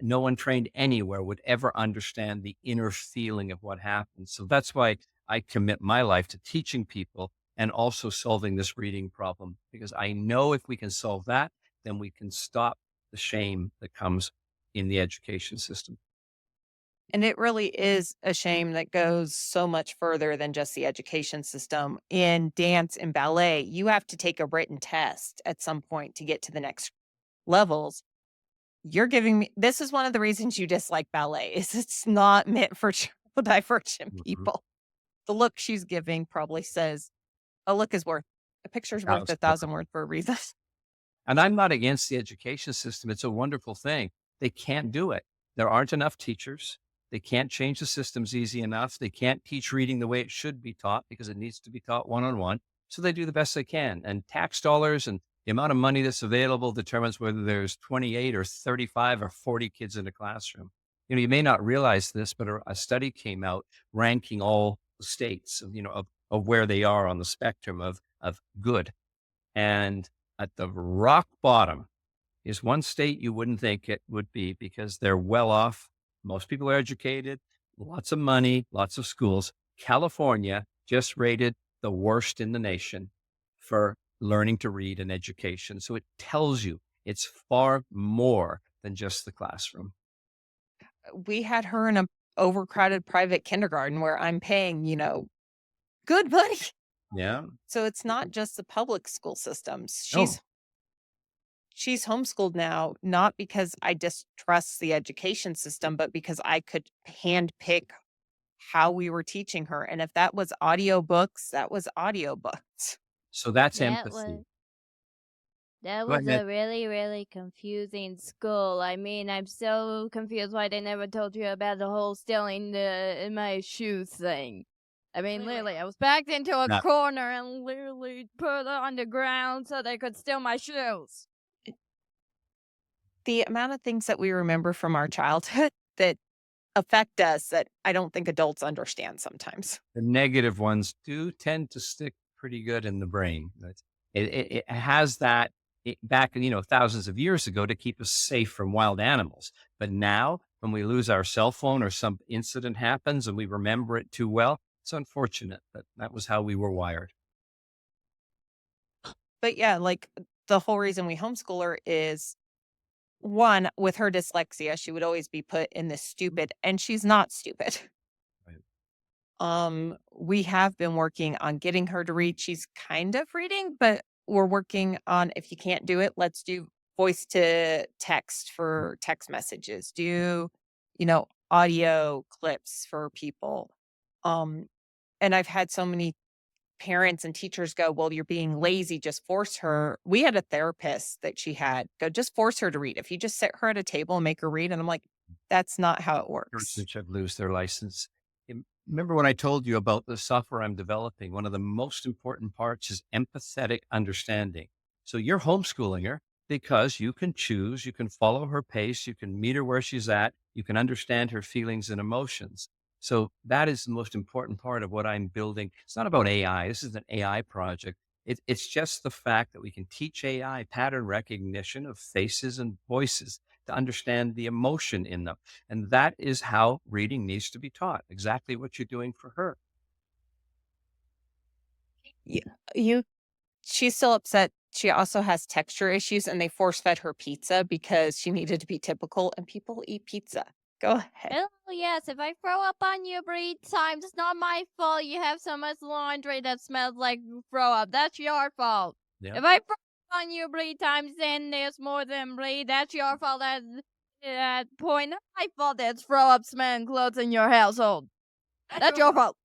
no one trained anywhere would ever understand the inner feeling of what happens. So that's why I commit my life to teaching people and also solving this reading problem, because I know if we can solve that, then we can stop the shame that comes in the education system. And it really is a shame that goes so much further than just the education system. In dance and ballet, you have to take a written test at some point to get to the next levels. You're giving me this is one of the reasons you dislike ballet is it's not meant for divergent Mhm. people. The look she's giving probably says a picture's worth a 1,000 thousand words for a reason. And I'm not against the education system. It's a wonderful thing. They can't do it. There aren't enough teachers. They can't change the systems easy enough. They can't teach reading the way it should be taught because it needs to be taught one on one. So they do the best they can. And tax dollars and the amount of money that's available determines whether there's 28 or 35 or 40 kids in a classroom. You may not realize this, but a study came out ranking all the states of, of where they are on the spectrum of good. And at the rock bottom is one state you wouldn't think it would be because they're well off. Most people are educated, lots of money, lots of schools. California just rated the worst in the nation for learning to read and education. So it tells you it's far more than just the classroom. We had her in a overcrowded private kindergarten where I'm paying, good money. Yeah. So it's not just the public school systems. Oh, She's homeschooled now, not because I distrust the education system, but because I could handpick how we were teaching her. And if that was audiobooks, that was audiobooks. so that's That was empathy. that Go was ahead. a really, really confusing school. I mean, I'm so confused why they never told you about the whole stealing the in my shoes thing. I mean, Wait, wait. literally, I was backed into a No, corner and literally put it on the ground so they could steal my shoes. The amount of things that we remember from our childhood that affect us that I don't think adults understand sometimes. the negative ones do tend to stick pretty good in the brain. It has that back, thousands of years ago to keep us safe from wild animals. But now, when we lose our cell phone or some incident happens and we remember it too well, it's unfortunate, but that was how we were wired. But yeah, like the whole reason we homeschool her is one, with her dyslexia, she would always be put in this stupid, and she's not stupid. Right. We have been working on getting her to read. She's kind of reading, but we're working on if you can't do it, let's do voice to text for text messages. Do, audio clips for people. Um, and I've had so many parents and teachers go, "Well, you're being lazy, just force her." We had a therapist that she had go, "Just force her to read. If you just sit her at a table and make her read." And I'm like, "That's not how it works." Persons should lose their license. Remember when I told you about the software I'm developing? One of the most important parts is empathetic understanding. So you're homeschooling her because you can choose, you can follow her pace, you can meet her where she's at, you can understand her feelings and emotions. So that is the most important part of what I'm building. It's not about AI. This is an AI project. It's just the fact that we can teach AI pattern recognition of faces and voices to understand the emotion in them. And that is how reading needs to be taught, exactly what you're doing for her. Yeah, you she's still upset. She also has texture issues, and they force fed her pizza because she needed to be typical, and people eat pizza. Go ahead. Oh, yes, if I throw up on you 3 times, it's not my fault you have so much laundry that smells like throw up. That's your fault. Yeah. If I throw up on you 3 times, then there's more than 3. That's your fault at that point. Not my fault there's throw up smelling clothes in your household. That's your fault.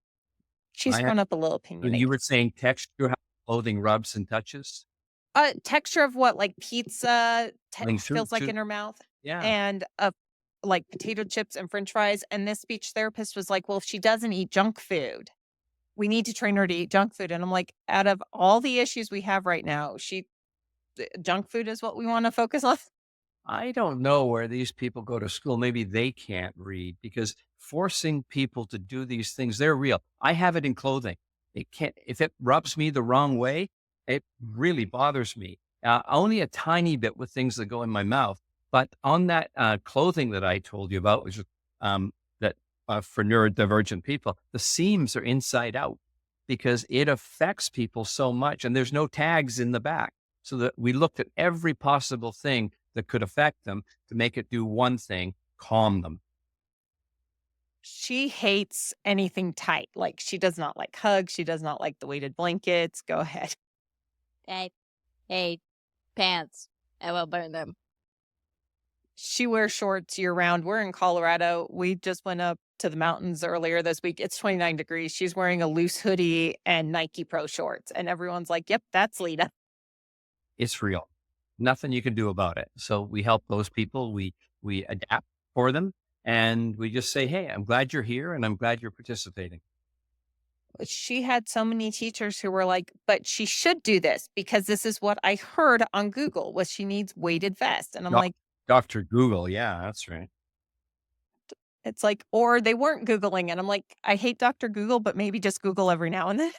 She's I ha- grown up a little you opinionated. were saying texture, how clothing rubs and touches, Texture of what, like pizza running through feels like too. in her mouth, Yeah. and like potato chips and French fries. And this speech therapist was like, "Well, if she doesn't eat junk food, we need to train her to eat junk food." And I'm like, out of all the issues we have right now, junk food is what we want to focus on. I don't know where these people go to school. Maybe they can't read because forcing people to do these things, they're real. I have it in clothing. It can't, if it rubs me the wrong way, it really bothers me. Only a tiny bit with things that go in my mouth. But on that clothing that I told you about, which is that for neurodivergent people, the seams are inside out because it affects people so much. And there's no tags in the back. So that we looked at every possible thing that could affect them to make it do one thing, calm them. She hates anything tight. Like, she does not like hugs. She does not like the weighted blankets. Go ahead. I hate pants. I will burn them. She wears shorts year round. We're in Colorado. We just went up to the mountains earlier this week. It's 29 degrees. She's wearing a loose hoodie and Nike Pro shorts. And everyone's like, yep, that's Lita. It's real. Nothing you can do about it. So we help those people. We adapt for them. And we just say, hey, I'm glad you're here and I'm glad you're participating. She had so many teachers who were like, but she should do this because this is what I heard on Google was she needs weighted vest. And I'm like, Dr. Google. Yeah, that's right. it's like, or they weren't Googling. And I'm like, I hate Dr. Google, but maybe just Google every now and then.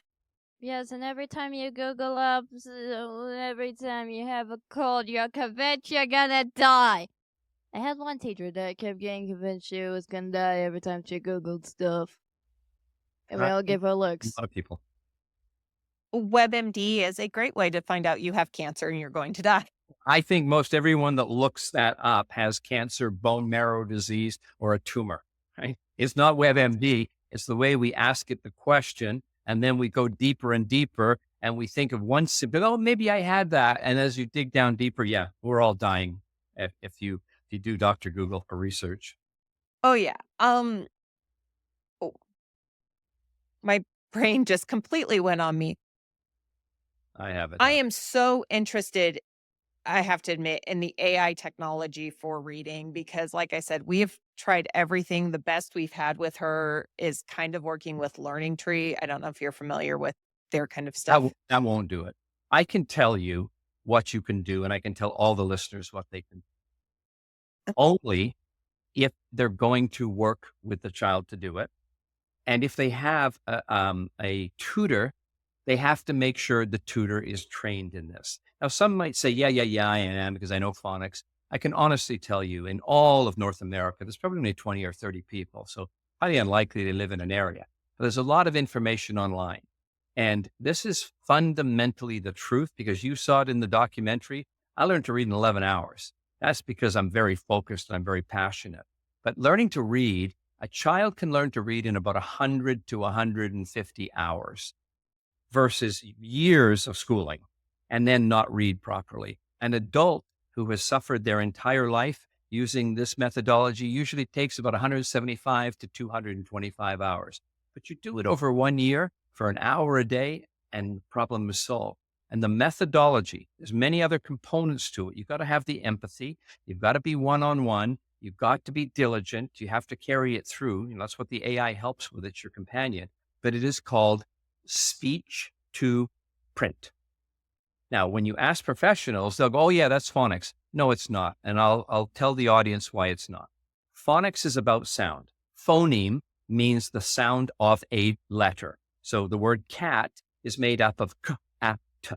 Yes, and every time you Google up, every time you have a cold, you're convinced you're gonna die. I had one teacher that kept getting convinced she was gonna die every time she Googled stuff. And we all give her looks. A lot of people. WebMD is a great way to find out you have cancer and you're going to die. I think most everyone that looks that up has cancer, bone marrow disease, or a tumor, right? It's not WebMD. It's the way we ask it the question. And then we go deeper and deeper and we think of one symptom. Oh, maybe I had that. And as you dig down deeper, yeah, we're all dying if you do Dr. Google for research. Oh yeah. Oh, my brain just completely went on me. I have it. I am so interested, I have to admit, in the AI technology for reading because, like I said, we have tried everything. The best we've had with her is kind of working with Learning Tree. I don't know if you're familiar with their kind of stuff. That won't do it. I can tell you what you can do, and I can tell all the listeners what they can do. Only if they're going to work with the child to do it. And if they have a tutor, they have to make sure the tutor is trained in this. Now, some might say, yeah, I am because I know phonics. I can honestly tell you in all of North America, there's probably only 20 or 30 people. So highly unlikely to live in an area. But there's a lot of information online. And this is fundamentally the truth because you saw it in the documentary. I learned to read in 11 hours. That's because I'm very focused and I'm very passionate. But learning to read, a child can learn to read in about 100 to 150 hours versus years of schooling and then not read properly. An adult who has suffered their entire life using this methodology usually takes about 175 to 225 hours. But you do it over 1 year for an hour a day and the problem is solved. And the methodology, there's many other components to it. You've got to have the empathy. You've got to be one-on-one. You've got to be diligent. You have to carry it through. That's what the AI helps with. It's your companion. But it is called speech to print. Now, when you ask professionals, they'll go, oh yeah, that's phonics. No, it's not. And I'll tell the audience why it's not. Phonics is about sound. Phoneme means the sound of a letter. So the word cat is made up of k, a, t,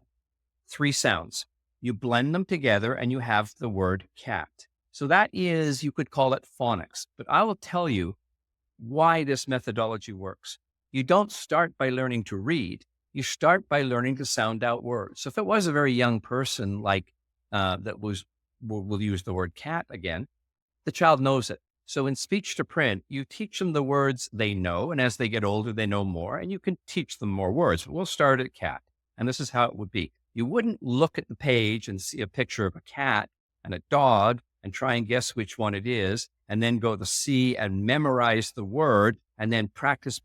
3 sounds. You blend them together and you have the word cat. So that is, you could call it phonics. But I will tell you why this methodology works. You don't start by learning to read. You start by learning to sound out words. So if it was a very young person, like we'll use the word cat again, the child knows it. So in speech to print, you teach them the words they know. And as they get older, they know more and you can teach them more words. But we'll start at cat. And this is how it would be. You wouldn't look at the page and see a picture of a cat and a dog and try and guess which one it is, and then go to C and memorize the word, and then practice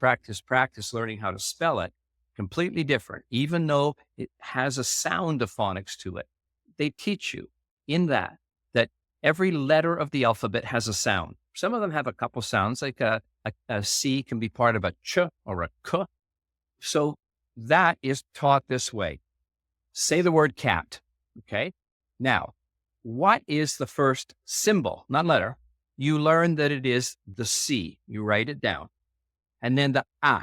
learning how to spell it. Completely different, even though it has a sound of phonics to it. They teach you in that every letter of the alphabet has a sound. Some of them have a couple sounds, like a C can be part of a ch or a k. So that is taught this way. Say the word cat, okay? Now, what is the first symbol, not letter? You learn that it is the C. You write it down. And then the A,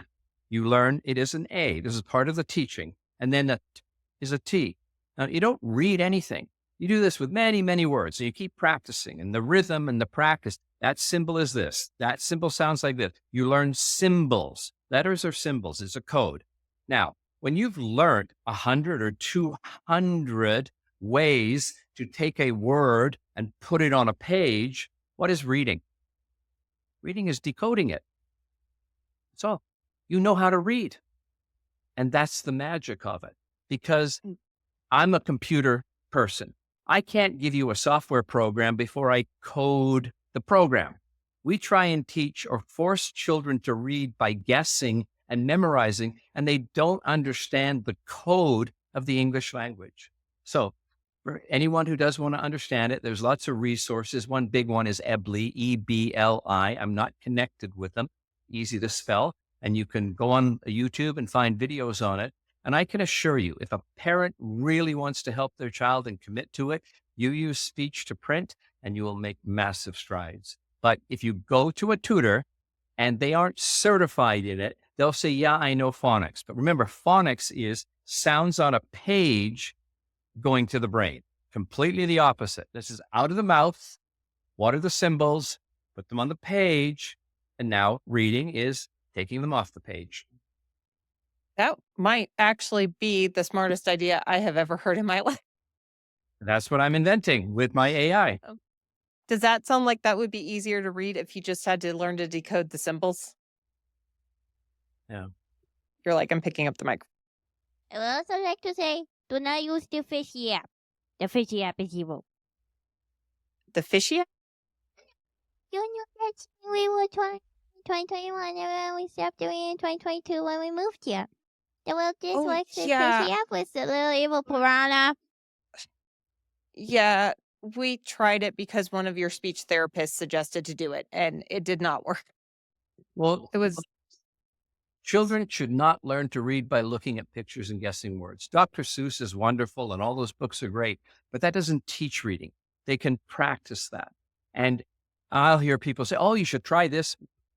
you learn it is an A. This is part of the teaching. And then the T is a T. Now, you don't read anything. You do this with many, many words. And you keep practicing and the rhythm and the practice. That symbol is this. That symbol sounds like this. You learn symbols. Letters are symbols. It's a code. Now, when you've learned 100 or 200 ways to take a word and put it on a page, what is reading? Reading is decoding it. So you know how to read. And that's the magic of it, because I'm a computer person. I can't give you a software program before I code the program. We try and teach or force children to read by guessing and memorizing, and they don't understand the code of the English language. So for anyone who does want to understand it, there's lots of resources. One big one is Ebly, E-B-L-I. I'm not connected with them. Easy to spell. And you can go on YouTube and find videos on it. And I can assure you, if a parent really wants to help their child and commit to it, you use speech to print and you will make massive strides. But if you go to a tutor and they aren't certified in it, they'll say, yeah, I know phonics. But remember, phonics is sounds on a page going to the brain. Completely the opposite. This is out of the mouth. What are the symbols? Put them on the page. And now reading is taking them off the page. That might actually be the smartest idea I have ever heard in my life. That's what I'm inventing with my AI. Does that sound like that would be easier to read if you just had to learn to decode the symbols? Yeah. You're like, I'm picking up the mic. I would also like to say, do not use the fishy app. The fishy app is evil. The fishy? You know that we were 2021 and then we stopped doing it in 2022 when we moved here. The little dyslexic yeah. fishy app was the little evil piranha. Yeah, we tried it because one of your speech therapists suggested to do it, and it did not work. Well, It was children should not learn to read by looking at pictures and guessing words. Dr. Seuss is wonderful and all those books are great, but that doesn't teach reading. They can practice that. And I'll hear people say, oh, you should try this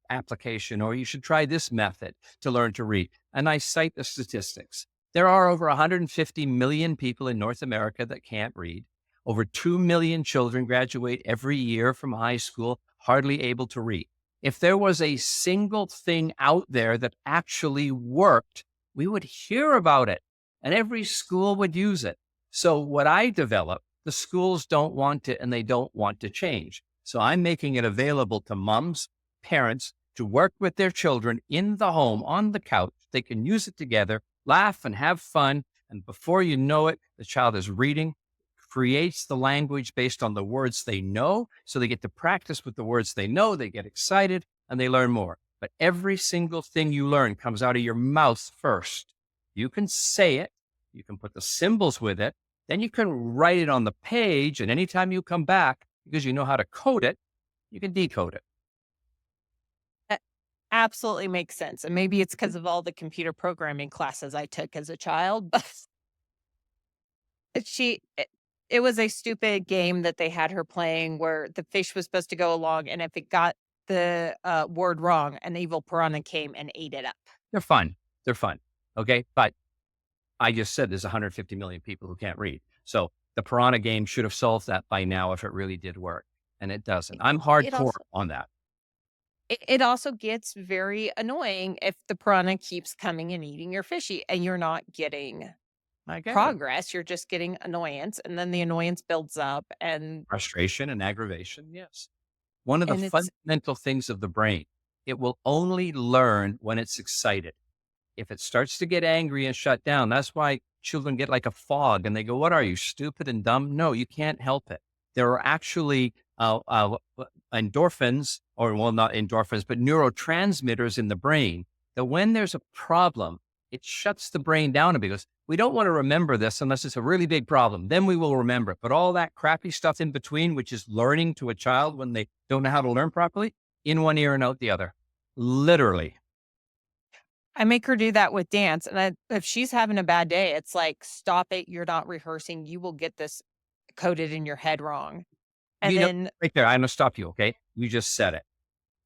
application or you should try this method to learn to read. And I cite the statistics. There are over 150 million people in North America that can't read. Over 2 million children graduate every year from high school, hardly able to read. If there was a single thing out there that actually worked, we would hear about it and every school would use it. So what I developed, the schools don't want it and they don't want to change. So I'm making it available to moms, parents to work with their children in the home, on the couch. They can use it together, laugh and have fun. And before you know it, the child is reading, creates the language based on the words they know. So they get to practice with the words they know, they get excited and they learn more. But every single thing you learn comes out of your mouth first. You can say it, you can put the symbols with it, then you can write it on the page. And anytime you come back, because you know how to code it, you can decode it. That absolutely makes sense. And maybe it's because of all the computer programming classes I took as a child, but it was a stupid game that they had her playing where the fish was supposed to go along, and if it got the word wrong, an evil piranha came and ate it up. They're fun. They're fun. Okay. But I just said there's 150 million people who can't read. So the piranha game should have solved that by now if it really did work. And it doesn't. I'm hardcore on that. It also gets very annoying if the piranha keeps coming and eating your fishy and you're not getting progress. You're just getting annoyance, and then the annoyance builds up and frustration and aggravation. Yes. One of the fundamental things of the brain, it will only learn when it's excited. If it starts to get angry and shut down, that's why children get like a fog and they go, what are you, stupid and dumb? No, you can't help it. There are actually endorphins, or well, not endorphins, but neurotransmitters in the brain that when there's a problem, it shuts the brain down a bit because we don't want to remember this unless it's a really big problem. Then we will remember it. But all that crappy stuff in between, which is learning to a child when they don't know how to learn properly, in one ear and out the other, literally. I make her do that with dance. And if she's having a bad day, it's like, stop it. You're not rehearsing. You will get this coded in your head wrong. And You know, then right there, I'm going to stop you. Okay. You just said it.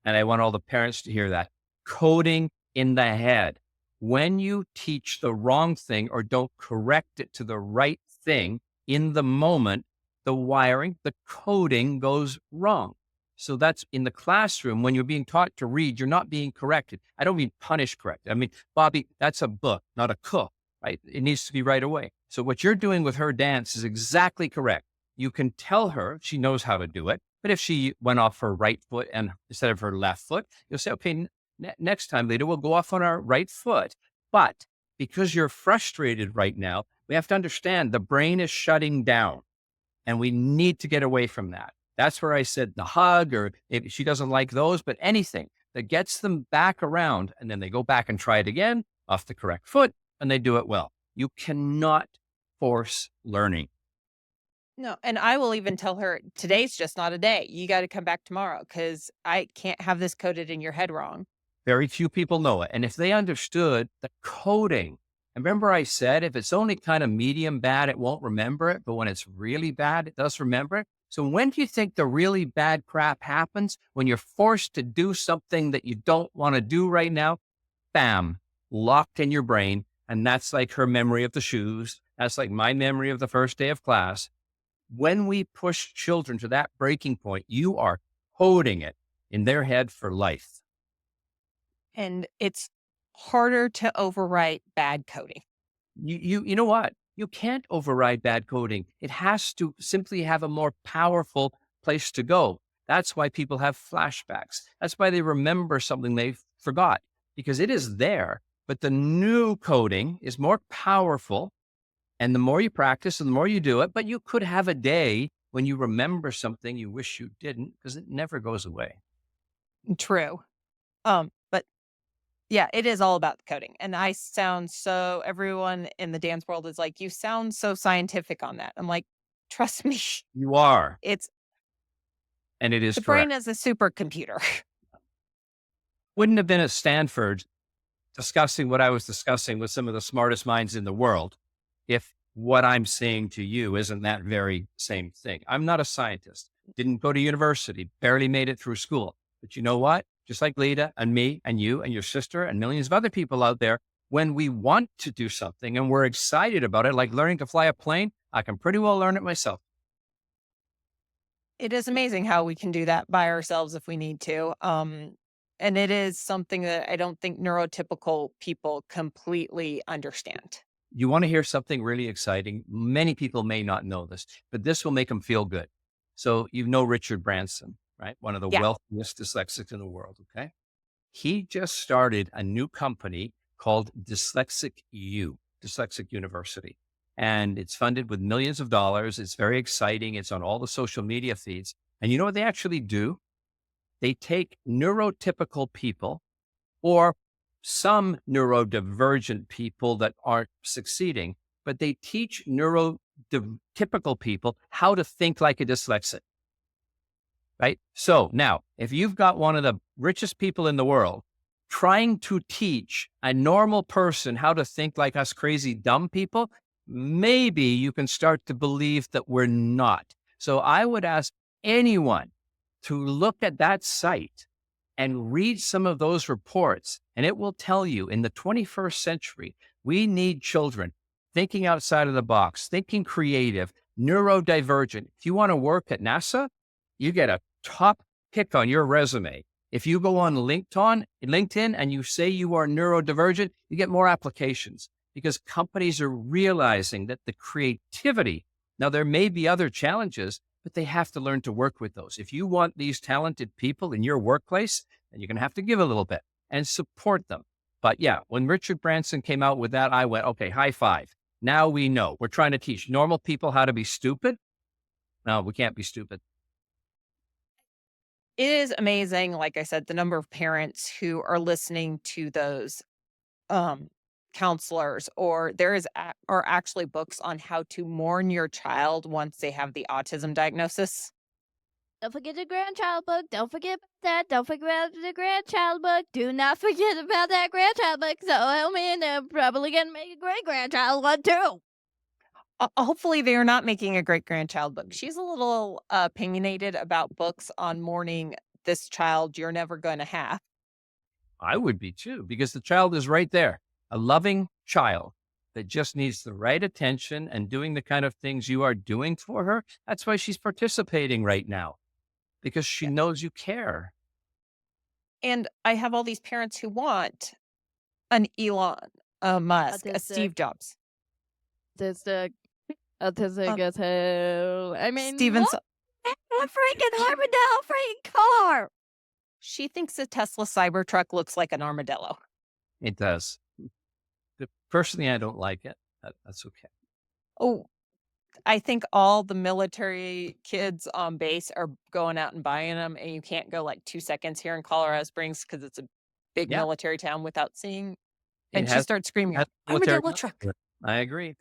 And I want all the parents to hear that. Coding in the head. When you teach the wrong thing or don't correct it to the right thing in the moment, the wiring, the coding goes wrong. So that's in the classroom. When you're being taught to read, you're not being corrected. I don't mean punish correct. I mean, Bobby, that's a book, not a cook, right? It needs to be right away. So what you're doing with her dance is exactly correct. You can tell her she knows how to do it. But if she went off her right foot and instead of her left foot, you'll say, okay, next time, Lita, we'll go off on our right foot. But because you're frustrated right now, we have to understand the brain is shutting down and we need to get away from that. That's where I said the hug, or if she doesn't like those, but anything that gets them back around and then they go back and try it again off the correct foot and they do it well. You cannot force learning. no, and I will even tell her today's just not a day. You got to come back tomorrow because I can't have this coded in your head wrong. Very few people know it. And if they understood the coding, and remember I said, if it's only kind of medium bad, it won't remember it. But when it's really bad, it does remember it. So when do you think the really bad crap happens? When you're forced to do something that you don't want to do right now, bam, locked in your brain. And that's like her memory of the shoes. That's like my memory of the first day of class. When we push children to that breaking point, you are coding it in their head for life. And it's harder to overwrite bad coding. You know what? You can't override bad coding. It has to simply have a more powerful place to go. That's why people have flashbacks. That's why they remember something they forgot, because it is there. But the new coding is more powerful. And the more you practice and the more you do it, but you could have a day when you remember something you wish you didn't, because it never goes away. True. But yeah, it is all about the coding. And I sound so, everyone in the dance world is like, you sound so scientific on that. I'm like, trust me, You are, it's and it is the correct. brain is a supercomputer. Wouldn't have been at Stanford discussing what I was discussing with some of the smartest minds in the world if what I'm saying to you isn't that very same thing. I'm not a scientist, didn't go to university, barely made it through school. But you know what? Just like Lita and me and you and your sister and millions of other people out there, when we want to do something and we're excited about it, like learning to fly a plane, I can pretty well learn it myself. It is amazing how we can do that by ourselves if we need to. And it is something that I don't think neurotypical people completely understand. You want to hear something really exciting? Many people may not know this, but this will make them feel good. So you know Richard Branson, right? One of the Yeah. wealthiest dyslexics in the world, okay? He just started a new company called Dyslexic University. And it's funded with millions of dollars. It's very exciting. It's on all the social media feeds. And you know what they actually do? They take neurotypical people or some neurodivergent people that aren't succeeding, but they teach neurotypical people how to think like a dyslexic, right? So now, if you've got one of the richest people in the world trying to teach a normal person how to think like us crazy, dumb people, maybe you can start to believe that we're not. So I would ask anyone to look at that site and read some of those reports, and it will tell you in the 21st century, we need children thinking outside of the box, thinking creative, neurodivergent. If you want to work at NASA, you get a top pick on your resume. If you go on LinkedIn and you say you are neurodivergent, you get more applications because companies are realizing that the creativity, now there may be other challenges, but they have to learn to work with those. If you want these talented people in your workplace, then you're going to have to give a little bit and support them. But yeah, when Richard Branson came out with that, I went, okay, high five. Now we know. We're trying to teach normal people how to be stupid. No, we can't be stupid. It is amazing, like I said, the number of parents who are listening to those counselors, or are actually books on how to mourn your child once they have the autism diagnosis. Don't forget the grandchild book. Don't forget about that. Don't forget about the grandchild book. Do not forget about that grandchild book. So help me, and they're probably going to make a great grandchild one too. Hopefully, they are not making a great grandchild book. She's a little opinionated about books on mourning this child you're never going to have. I would be too, because the child is right there, a loving child that just needs the right attention and doing the kind of things you are doing for her. That's why she's participating right now, because she Yeah. knows you care. And I have all these parents who want an Elon Musk, a Autistic, Steve Jobs, autistic, autistic um, as hell. I mean, Steven. what? A freaking armadillo freaking car. She thinks a Tesla Cybertruck looks like an armadillo. It does. Personally, I don't like it. That's okay. Oh, I think all the military kids on base are going out and buying them, and you can't go like 2 seconds here in Colorado Springs because it's a big Yeah, military town without seeing. it And she has starts screaming, has military armadillo look truck. to it. I agree.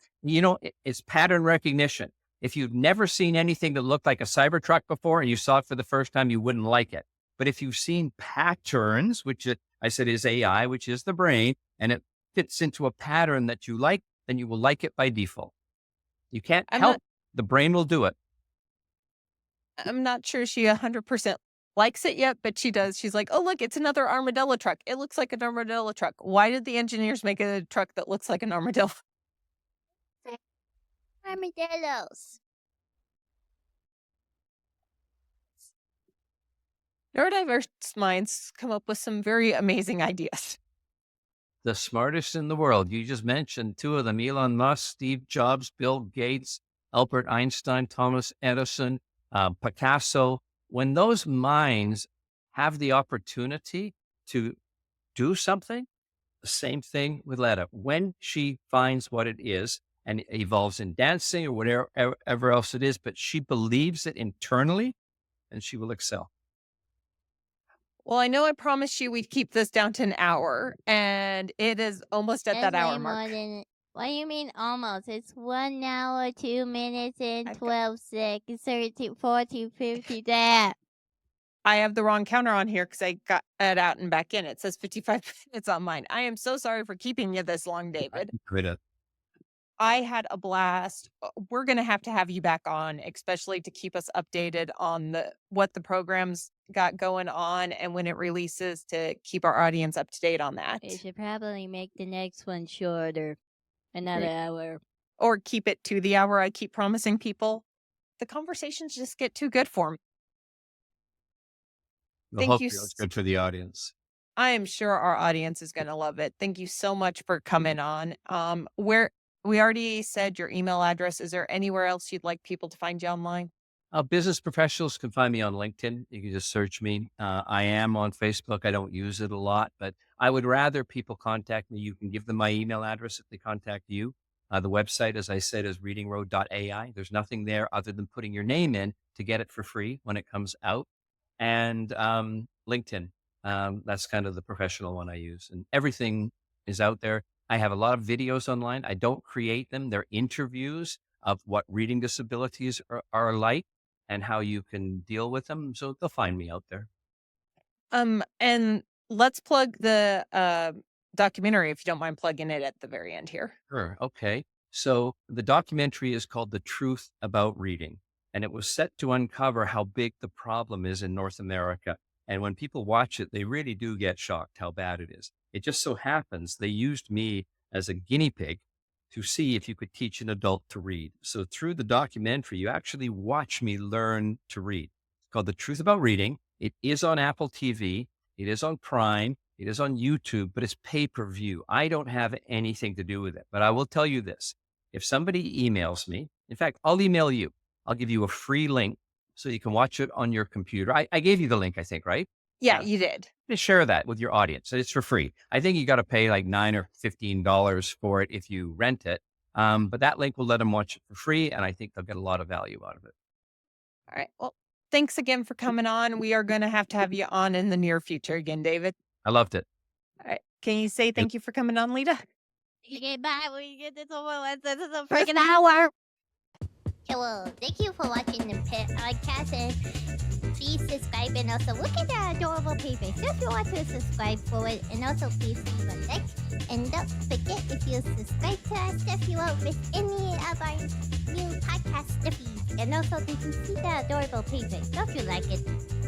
It's pattern recognition. If you've never seen anything that looked like a Cybertruck before and you saw it for the first time, you wouldn't like it. But if you've seen patterns, which I said is AI, which is the brain, and it fits into a pattern that you like, then you will like it by default. You can't I'm help. not The brain will do it. I'm not sure she 100% likes it yet, but she does. She's like, oh, look, it's another armadillo truck. It looks like an armadillo truck. Why did the engineers make a truck that looks like an armadillo? Armadillos. Neurodiverse minds come up with some very amazing ideas. The smartest in the world. You just mentioned two of them, Elon Musk, Steve Jobs, Bill Gates, Albert Einstein, Thomas Edison, Picasso. When those minds have the opportunity to do something, the same thing with Letta. When she finds what it is and it evolves in dancing or whatever else it is, but she believes it internally, and she will excel. Well, I know I promised you we'd keep this down to an hour, and it is almost at that That's hour way more mark. than. What do you mean almost? It's 1 hour, 2 minutes, and I've got- 12 seconds, 13, 14, 50, that. I have the wrong counter on here because I got it out and back in. It says 55 minutes on mine. I am so sorry for keeping you this long, David. I had a blast. We're going to have you back on, especially to keep us updated on what the program's got going on and when it releases, to keep our audience up to date on that. We should probably make the next one shorter. Another hour. Or keep it to the hour I keep promising people. The conversations just get too good for me. Thank you. It's good for the audience. I am sure our audience is going to love it. Thank you so much for coming on. We already said your email address. Is there anywhere else you'd like people to find you online? Business professionals can find me on LinkedIn. You can just search me. I am on Facebook. I don't use it a lot, but I would rather people contact me. You can give them my email address if they contact you. The website, as I said, is readingroad.ai. There's nothing there other than putting your name in to get it for free when it comes out. And LinkedIn, that's kind of the professional one I use. And everything is out there. I have a lot of videos online. I don't create them. They're interviews of what reading disabilities are like and how you can deal with them. So they'll find me out there. And let's plug the documentary, if you don't mind plugging it at the very end here. Sure. Okay. So the documentary is called The Truth About Reading, and it was set to uncover how big the problem is in North America. And when people watch it, they really do get shocked how bad it is. It just so happens they used me as a guinea pig to see if you could teach an adult to read. So through the documentary, you actually watch me learn to read. It's called The Truth About Reading. It is on Apple TV. It is on Prime. It is on YouTube, but it's pay-per-view. I don't have anything to do with it, but I will tell you this. If somebody emails me, in fact, I'll email you. I'll give you a free link so you can watch it on your computer. I gave you the link, I think, right? Yeah, you did. Just share that with your audience. It's for free. I think you got to pay like $9 or $15 for it if you rent it. But that link will let them watch it for free, and I think they'll get a lot of value out of it. All right. Well, thanks again for coming on. We are going to have you on in the near future again, David. I loved it. All right. Can you say thank you for coming on, Lita? Okay, bye. We get this over with. This is a freaking hour. Okay, well, thank you for watching the podcast, and please subscribe, and also look at that adorable paper. So if you want to subscribe for it, and also please leave a like, and don't forget, if you subscribe to our stuff, you won't miss any of our new podcast stuffies. And also, did you see that adorable paper? Don't you like it?